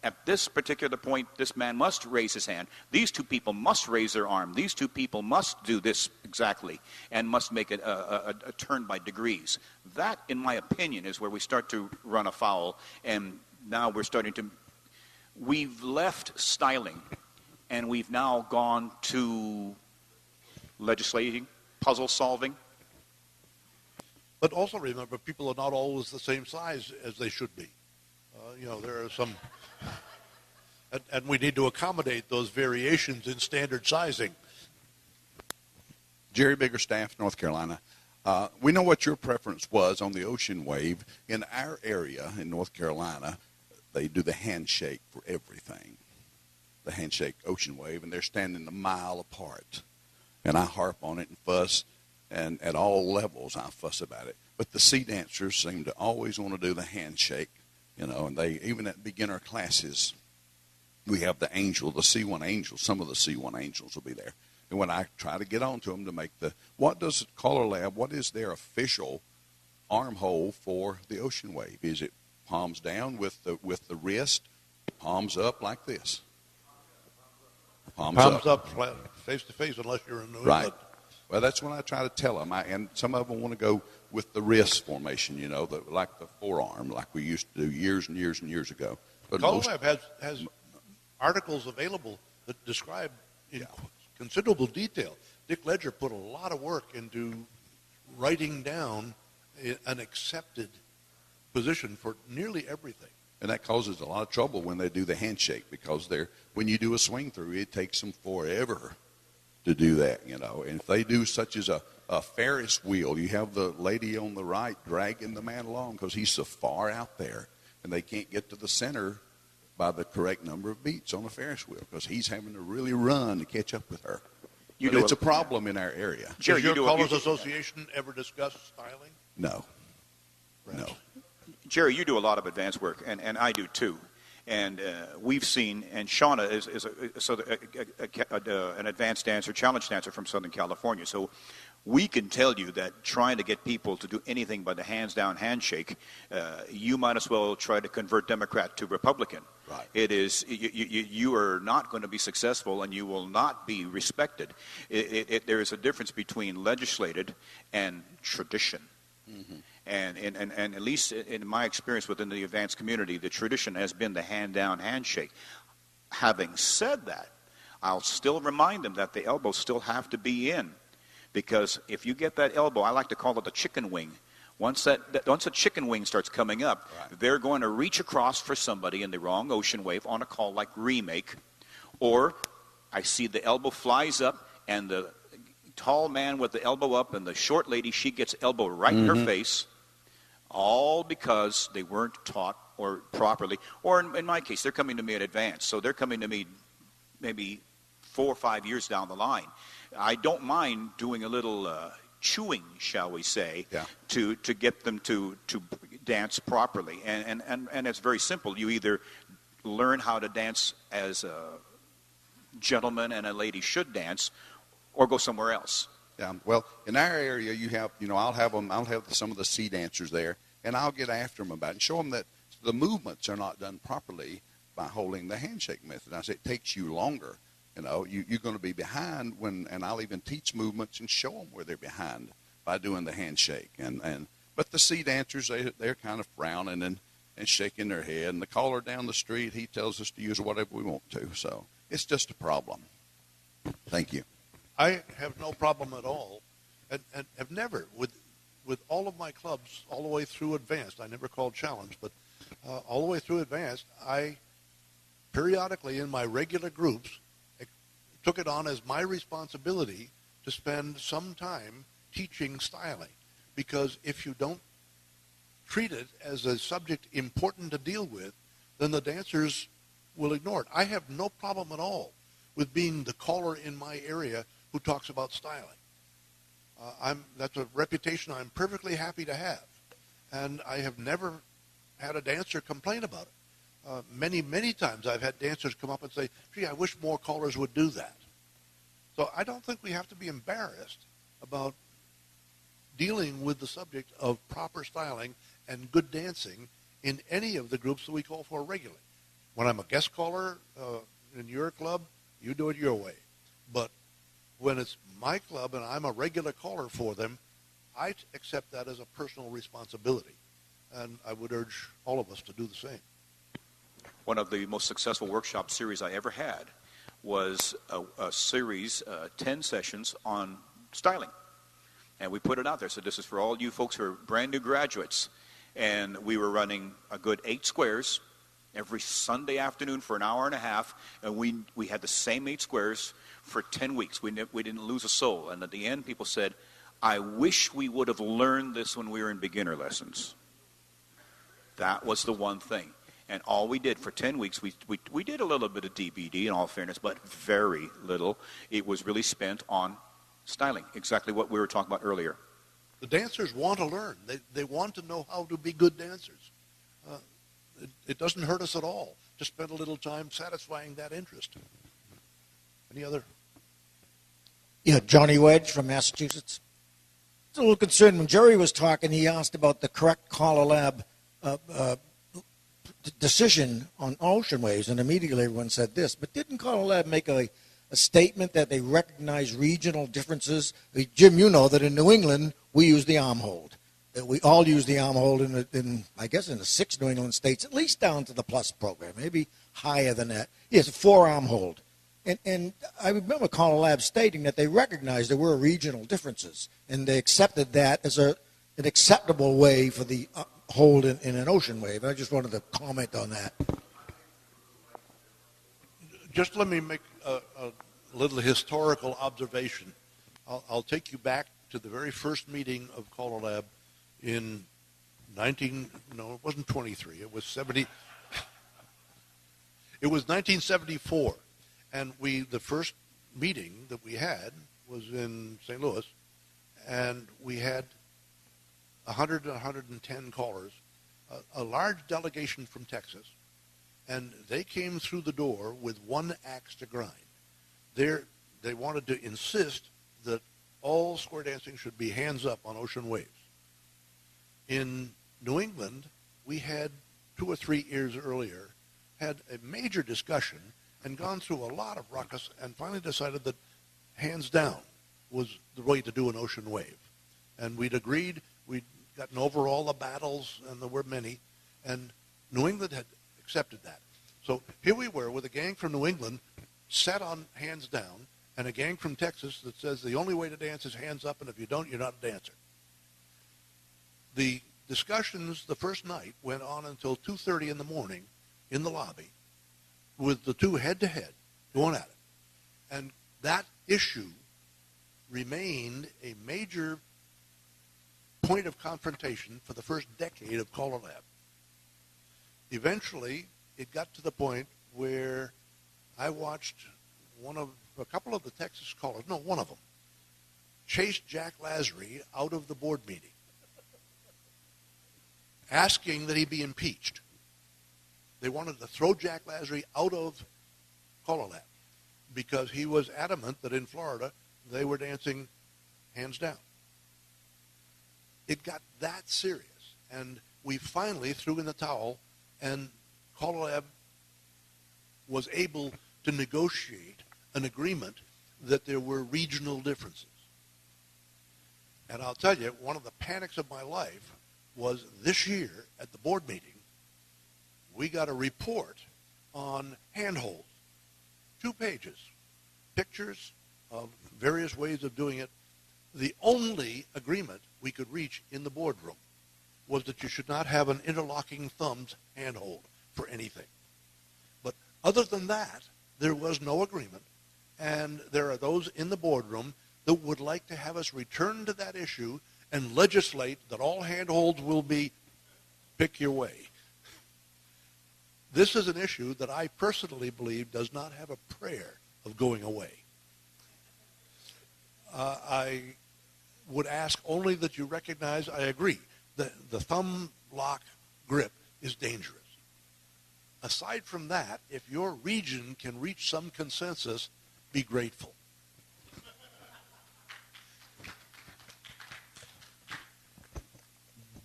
at this particular point, this man must raise his hand. These two people must raise their arm. These two people must do this exactly and must make it a turn by degrees. That, in my opinion, is where we start to run afoul. And now we've left styling. And we've now gone to legislating, puzzle solving. But also remember, people are not always the same size as they should be. There are some, and we need to accommodate those variations in standard sizing. Jerry Biggerstaff, North Carolina. We know what your preference was on the ocean wave. In our area in North Carolina, they do the handshake for everything. The handshake ocean wave, and they're standing a mile apart. And I harp on it and fuss, and at all levels I fuss about it. But the sea dancers seem to always want to do the handshake, and they, even at beginner classes, we have the C1 angel, some of the C1 angels will be there. And when I try to get on to them to make what does CALLERLAB, what is their official armhole for the ocean wave? Is it palms down with the wrist, palms up like this? Palms up, flat, face to face, unless you're in New England. Right. Well, that's when I try to tell them. And some of them want to go with the wrist formation, like the forearm, like we used to do years and years and years ago. But CALLERLAB has articles available that describe in considerable detail. Dick Ledger put a lot of work into writing down an accepted position for nearly everything. And that causes a lot of trouble when they do the handshake because when you do a swing through, it takes them forever to do that, you know. And if they do such as a Ferris wheel, you have the lady on the right dragging the man along because he's so far out there, and they can't get to the center by the correct number of beats on the Ferris wheel because he's having to really run to catch up with her. But it's a problem in our area. Does your Callers Association ever discuss styling? No. No. Jerry, you do a lot of advanced work, and I do too. And we've seen, and Shauna is an advanced dancer, challenge dancer from Southern California. So we can tell you that trying to get people to do anything but a hands-down handshake, you might as well try to convert Democrat to Republican. Right. It is you are not going to be successful, and you will not be respected. There is a difference between legislated and tradition. Mm-hmm. And at least in my experience within the advanced community, the tradition has been the hand-down handshake. Having said that, I'll still remind them that the elbows still have to be in. Because if you get that elbow, I like to call it the chicken wing. Once a chicken wing starts coming up, right, they're going to reach across for somebody in the wrong ocean wave on a call like remake. Or I see the elbow flies up and the tall man with the elbow up and the short lady, she gets elbow right in her face. All because they weren't taught or properly, or in my case, they're coming to me in advance. So they're coming to me maybe 4 or 5 years down the line. I don't mind doing a little chewing, shall we say, to get them to dance properly. And it's very simple. You either learn how to dance as a gentleman and a lady should dance, or go somewhere else. Yeah, well, in our area, you have, I'll have some of the sea dancers there, and I'll get after them about it and show them that the movements are not done properly by holding the handshake method. I say it takes you longer. You're going to be behind and I'll even teach movements and show them where they're behind by doing the handshake. But the sea dancers, they're kind of frowning and shaking their head. And the caller down the street, he tells us to use whatever we want to. So it's just a problem. Thank you. I have no problem at all, and have never, with all of my clubs, all the way through advanced, I never called challenge, but all the way through advanced, I periodically in my regular groups took it on as my responsibility to spend some time teaching styling, because if you don't treat it as a subject important to deal with, then the dancers will ignore it. I have no problem at all with being the caller in my area who talks about styling. That's a reputation I'm perfectly happy to have. And I have never had a dancer complain about it. Many, many times I've had dancers come up and say, gee, I wish more callers would do that. So I don't think we have to be embarrassed about dealing with the subject of proper styling and good dancing in any of the groups that we call for regularly. When I'm a guest caller in your club, you do it your way. But when it's my club and I'm a regular caller for them, I accept that as a personal responsibility. And I would urge all of us to do the same. One of the most successful workshop series I ever had was a series, 10 sessions on styling. And we put it out there. So this is for all you folks who are brand new graduates. And we were running a good 8 squares every Sunday afternoon for an hour and a half. And we had the same 8 squares for 10 weeks. We didn't lose a soul. And at the end, people said, I wish we would have learned this when we were in beginner lessons. That was the one thing. And all we did for 10 weeks, we did a little bit of DBD in all fairness, but very little. It was really spent on styling, exactly what we were talking about earlier. The dancers want to learn. They want to know how to be good dancers. It doesn't hurt us at all to spend a little time satisfying that interest. Any other? Yeah, Johnny Wedge from Massachusetts. I was a little concerned when Jerry was talking. He asked about the correct CALLERLAB decision on ocean waves, and immediately everyone said this. But didn't CALLERLAB make a statement that they recognize regional differences? Jim, you know that in New England we use the arm hold. We all use the arm hold in I guess in the 6 New England states, at least down to the plus program, maybe higher than that. Yes, a 4-arm hold. And I remember CALLERLAB stating that they recognized there were regional differences, and they accepted that as an acceptable way for the hold in an ocean wave. I just wanted to comment on that. Just let me make little historical observation. I'll take you back to the very first meeting of CALLERLAB in it wasn't 23, it was 70. It was 1974, and the first meeting that we had was in St. Louis, and we had 100 to 110 callers, a large delegation from Texas, and they came through the door with one axe to grind. They wanted to insist that all square dancing should be hands up on ocean waves. In New England, we had 2 or 3 years earlier had a major discussion and gone through a lot of ruckus and finally decided that hands down was the way to do an ocean wave. And we'd agreed, we'd gotten over all the battles, and there were many, and New England had accepted that. So here we were with a gang from New England set on hands down, and a gang from Texas that says the only way to dance is hands up, and if you don't, you're not a dancer. The discussions the first night went on until 2:30 in the morning in the lobby with the two head-to-head going at it. And that issue remained a major point of confrontation for the first decade of CALLERLAB. Eventually, it got to the point where I watched a couple of the Texas callers, no, one of them, chase Jack Lazary out of the board meeting, asking that he be impeached. They wanted to throw Jack Lazary out of CALLERLAB because he was adamant that in Florida they were dancing hands down. It got that serious, and we finally threw in the towel, and CALLERLAB was able to negotiate an agreement that there were regional differences. And I'll tell you, one of the panics of my life was this year at the board meeting, we got a report on handholds, 2 pages, pictures of various ways of doing it. The only agreement we could reach in the boardroom was that you should not have an interlocking thumbs handhold for anything. But other than that, there was no agreement, and there are those in the boardroom that would like to have us return to that issue and legislate that all handholds will be pick your way. This is an issue that I personally believe does not have a prayer of going away. I would ask only that you recognize, I agree, that the thumb lock grip is dangerous. Aside from that, if your region can reach some consensus, be grateful.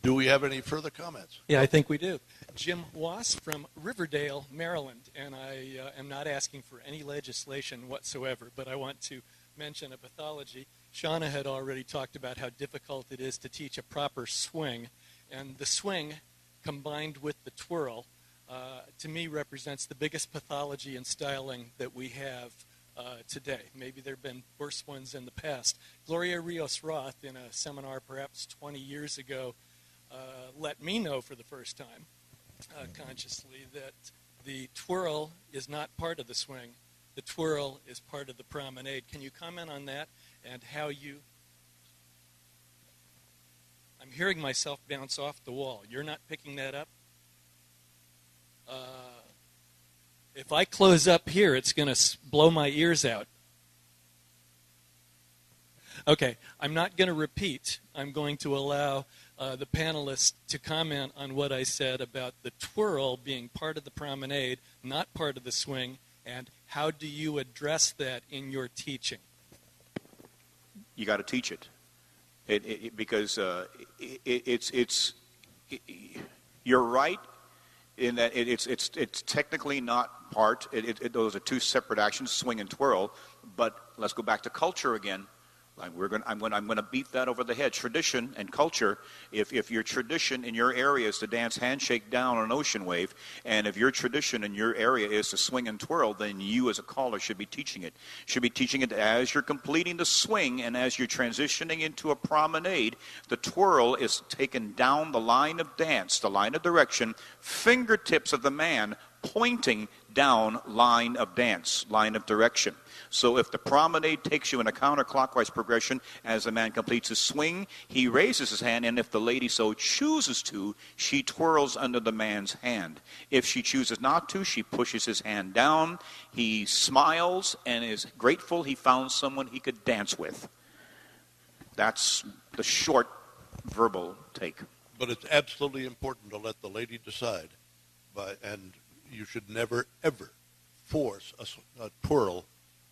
Do we have any further comments? Yeah, I think we do. Jim Wass from Riverdale, Maryland, and I am not asking for any legislation whatsoever, but I want to mention a pathology. Shauna had already talked about how difficult it is to teach a proper swing, and the swing combined with the twirl, to me, represents the biggest pathology and styling that we have today. Maybe there have been worse ones in the past. Gloria Rios-Roth, in a seminar perhaps 20 years ago, let me know for the first time, consciously, that the twirl is not part of the swing. The twirl is part of the promenade. Can you comment on that and how you... I'm hearing myself bounce off the wall. You're not picking that up? If I close up here, it's going to blow my ears out. Okay, I'm not going to repeat. I'm going to allow the panelists to comment on what I said about the twirl being part of the promenade, not part of the swing, and how do you address that in your teaching? You got to teach it, because you're right in that it's technically not part. Those are 2 separate actions, swing and twirl. But let's go back to culture again. I'm going to beat that over the head. Tradition and culture. If your tradition in your area is to dance handshake down on an ocean wave, and if your tradition in your area is to swing and twirl, then you as a caller should be teaching it. Should be teaching it as you're completing the swing and as you're transitioning into a promenade. The twirl is taken down the line of dance, the line of direction, fingertips of the man pointing down line of dance, line of direction. So if the promenade takes you in a counterclockwise progression as the man completes his swing, he raises his hand, and if the lady so chooses to, she twirls under the man's hand. If she chooses not to, she pushes his hand down. He smiles and is grateful he found someone he could dance with. That's the short verbal take. But it's absolutely important to let the lady decide, and you should never, ever force a twirl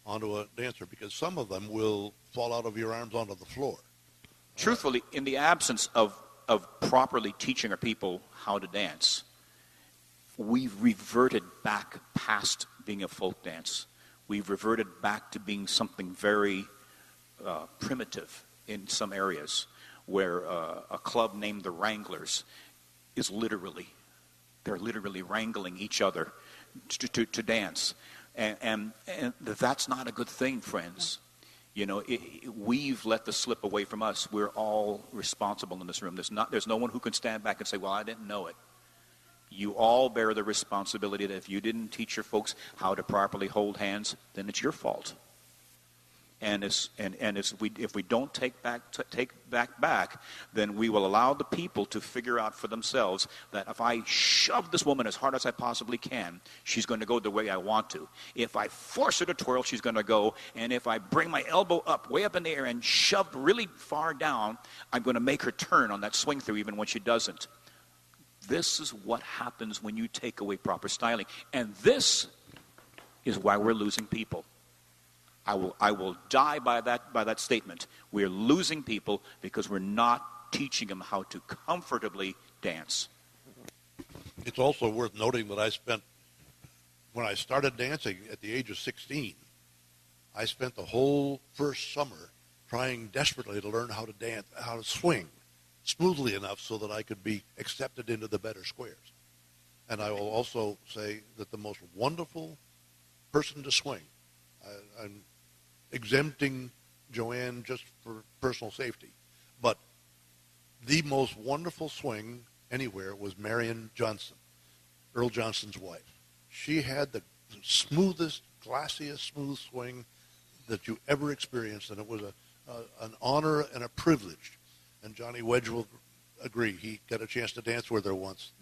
onto a dancer, because some of them will fall out of your arms onto the floor. Truthfully, in the absence of properly teaching our people how to dance, we've reverted back past being a folk dance. We've reverted back to being something very primitive in some areas, where a club named the Wranglers is they're literally wrangling each other to dance. And that's not a good thing, friends. You know, we've let the slip away from us. We're all responsible in this room. There's no one who can stand back and say, well, I didn't know it. You all bear the responsibility that if you didn't teach your folks how to properly hold hands, then it's your fault. And if we don't take back, then we will allow the people to figure out for themselves that if I shove this woman as hard as I possibly can, she's going to go the way I want to. If I force her to twirl, she's going to go. And if I bring my elbow up, way up in the air, and shove really far down, I'm going to make her turn on that swing through even when she doesn't. This is what happens when you take away proper styling. And this is why we're losing people. I will die by that statement. We're losing people because we're not teaching them how to comfortably dance. It's also worth noting that when I started dancing at the age of 16, I spent the whole first summer trying desperately to learn how to dance, how to swing smoothly enough so that I could be accepted into the better squares. And I will also say that the most wonderful person to swing, I'm exempting Joanne just for personal safety, but the most wonderful swing anywhere was Marion Johnson, Earl Johnson's wife. She had the smoothest, glassiest smooth swing that you ever experienced, and it was an honor and a privilege. And Johnny Wedge will agree. He got a chance to dance with her once.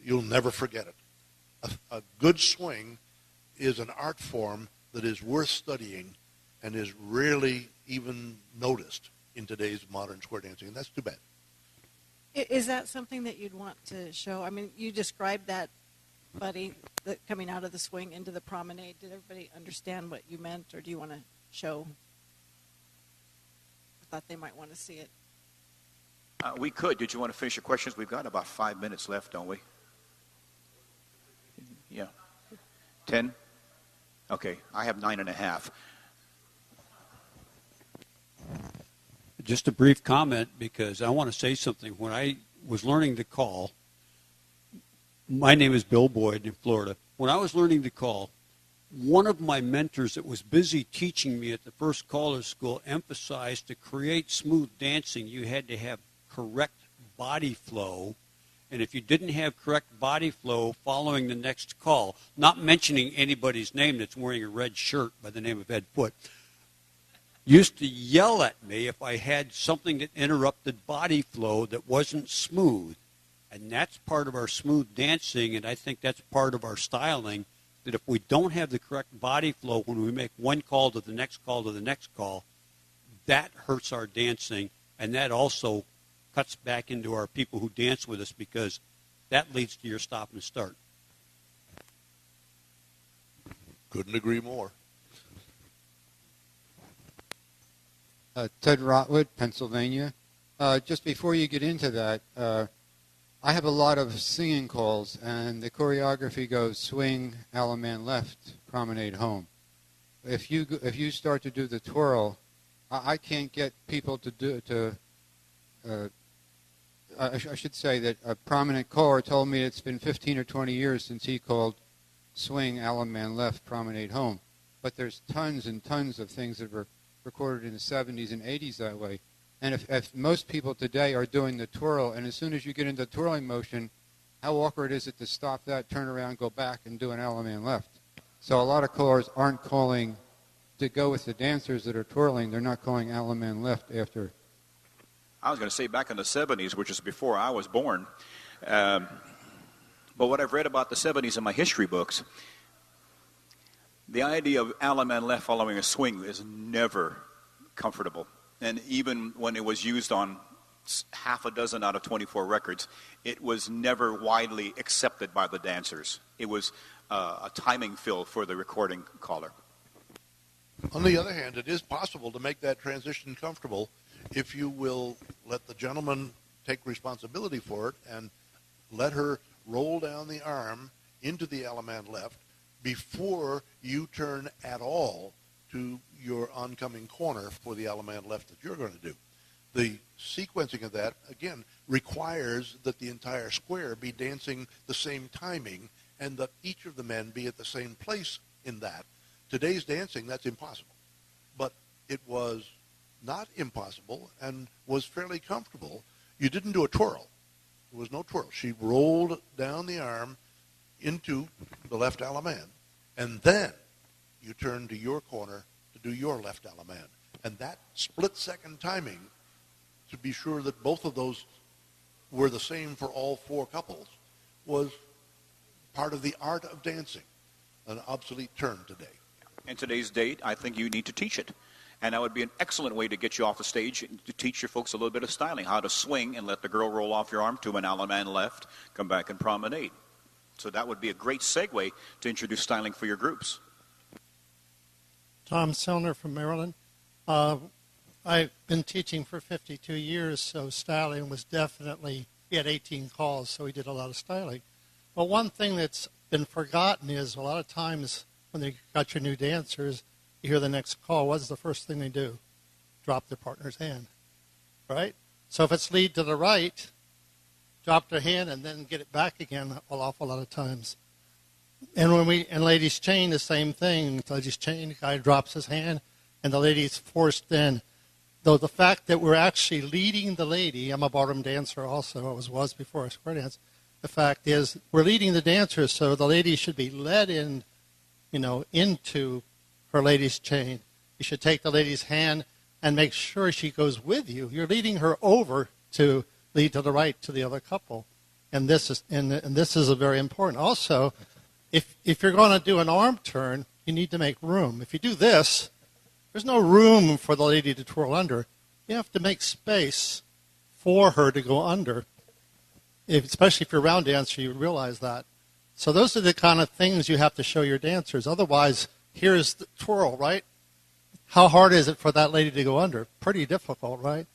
You'll never forget it. A good swing is an art form that is worth studying and is rarely even noticed in today's modern square dancing, and that's too bad. Is that something that you'd want to show? I mean, you described that, Buddy, coming out of the swing into the promenade. Did everybody understand what you meant, or do you want to show? I thought they might want to see it. We could. Did you want to finish your questions? We've got about 5 minutes left, don't we? Yeah. 10? Okay, I have 9.5. Just a brief comment, because I want to say something. When I was learning to call, my name is Bill Boyd in Florida. When I was learning to call, one of my mentors that was busy teaching me at the first caller school emphasized to create smooth dancing, you had to have correct body flow. And if you didn't have correct body flow following the next call, not mentioning anybody's name that's wearing a red shirt by the name of Ed Foote, used to yell at me if I had something that interrupted body flow that wasn't smooth. And that's part of our smooth dancing, and I think that's part of our styling, that if we don't have the correct body flow when we make one call to the next call to the next call, that hurts our dancing, and that also cuts back into our people who dance with us, because that leads to your stop and start. Couldn't agree more. Ted Rotwood, Pennsylvania. Just before you get into that, I have a lot of singing calls, and the choreography goes swing, Alaman left, promenade home. If you start to do the twirl, I can't get people to do I should say that a prominent caller told me it's been 15 or 20 years since he called swing, Alaman left, promenade home. But there's tons and tons of things that were recorded in the 70s and 80s that way. And if most people today are doing the twirl, and as soon as you get into the twirling motion, how awkward is it to stop that, turn around, go back, and do an Alaman left? So a lot of callers aren't calling to go with the dancers that are twirling. They're not calling Alaman left after. I was going to say back in the 70s, which is before I was born, but what I've read about the 70s in my history books, the idea of Alaman left following a swing is never comfortable. And even when it was used on half a dozen out of 24 records, it was never widely accepted by the dancers. It was a timing fill for the recording caller. On the other hand, it is possible to make that transition comfortable if you will let the gentleman take responsibility for it and let her roll down the arm into the Alaman left before you turn at all to your oncoming corner for the Alaman left that you're going to do. The sequencing of that, again, requires that the entire square be dancing the same timing and that each of the men be at the same place in that. Today's dancing, that's impossible. But it was not impossible and was fairly comfortable. You didn't do a twirl. There was no twirl. She rolled down the arm into the left Alaman, and then you turned to your corner to do your left Alaman. And that split-second timing, to be sure that both of those were the same for all four couples, was part of the art of dancing, an obsolete term today. In today's date, I think you need to teach it. And that would be an excellent way to get you off the stage and to teach your folks a little bit of styling, how to swing and let the girl roll off your arm to an Alaman left, come back and promenade. So that would be a great segue to introduce styling for your groups. Tom Selner from Maryland. I've been teaching for 52 years, so styling was definitely, he had 18 calls, so he did a lot of styling. But one thing that's been forgotten is a lot of times when they got your new dancers, you hear the next call, what's the first thing they do? Drop their partner's hand, right? So if it's lead to the right, drop their hand and then get it back again an awful lot of times. And when in ladies chain, the same thing. Ladies chain, the guy drops his hand and the lady's forced in. Though the fact that we're actually leading the lady, I'm a ballroom dancer also, I was before I square dance. The fact is we're leading the dancers, so the lady should be led in, into her lady's chain. You should take the lady's hand and make sure she goes with you. You're leading her over to lead to the right to the other couple. And this is a very important. Also, if you're going to do an arm turn, you need to make room. If you do this, there's no room for the lady to twirl under. You have to make space for her to go under. Especially if you're a round dancer, you realize that. So those are the kind of things you have to show your dancers. Otherwise, here's the twirl, right? How hard is it for that lady to go under? Pretty difficult, right?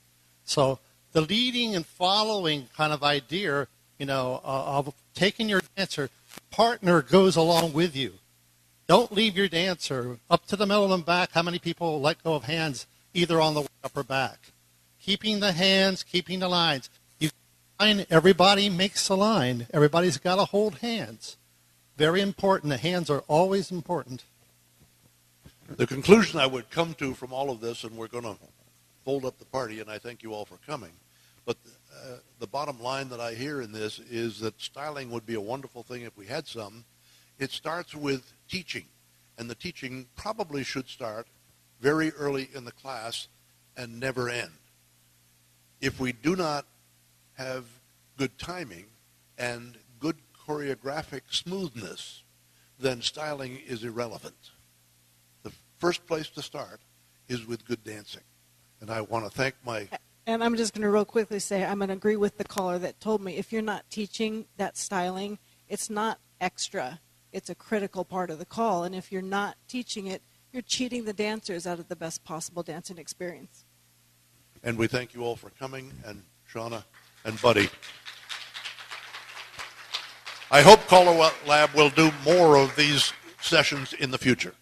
So the leading and following kind of idea, of taking your dancer, partner goes along with you. Don't leave your dancer up to the middle and back. How many people let go of hands either on the way up or back? Keeping the hands, keeping the lines. Everybody makes a line. Everybody's got to hold hands. Very important. The hands are always important. The conclusion I would come to from all of this, and we're going to fold up the party, and I thank you all for coming, but the bottom line that I hear in this is that styling would be a wonderful thing if we had some. It starts with teaching, and the teaching probably should start very early in the class and never end. If we do not have good timing and good choreographic smoothness, then styling is irrelevant. The first place to start is with good dancing. And I want to thank my... And I'm just going to real quickly say I'm going to agree with the caller that told me if you're not teaching that styling, it's not extra. It's a critical part of the call. And if you're not teaching it, you're cheating the dancers out of the best possible dancing experience. And we thank you all for coming, and Shauna and Buddy. I hope CALLERLAB will do more of these sessions in the future.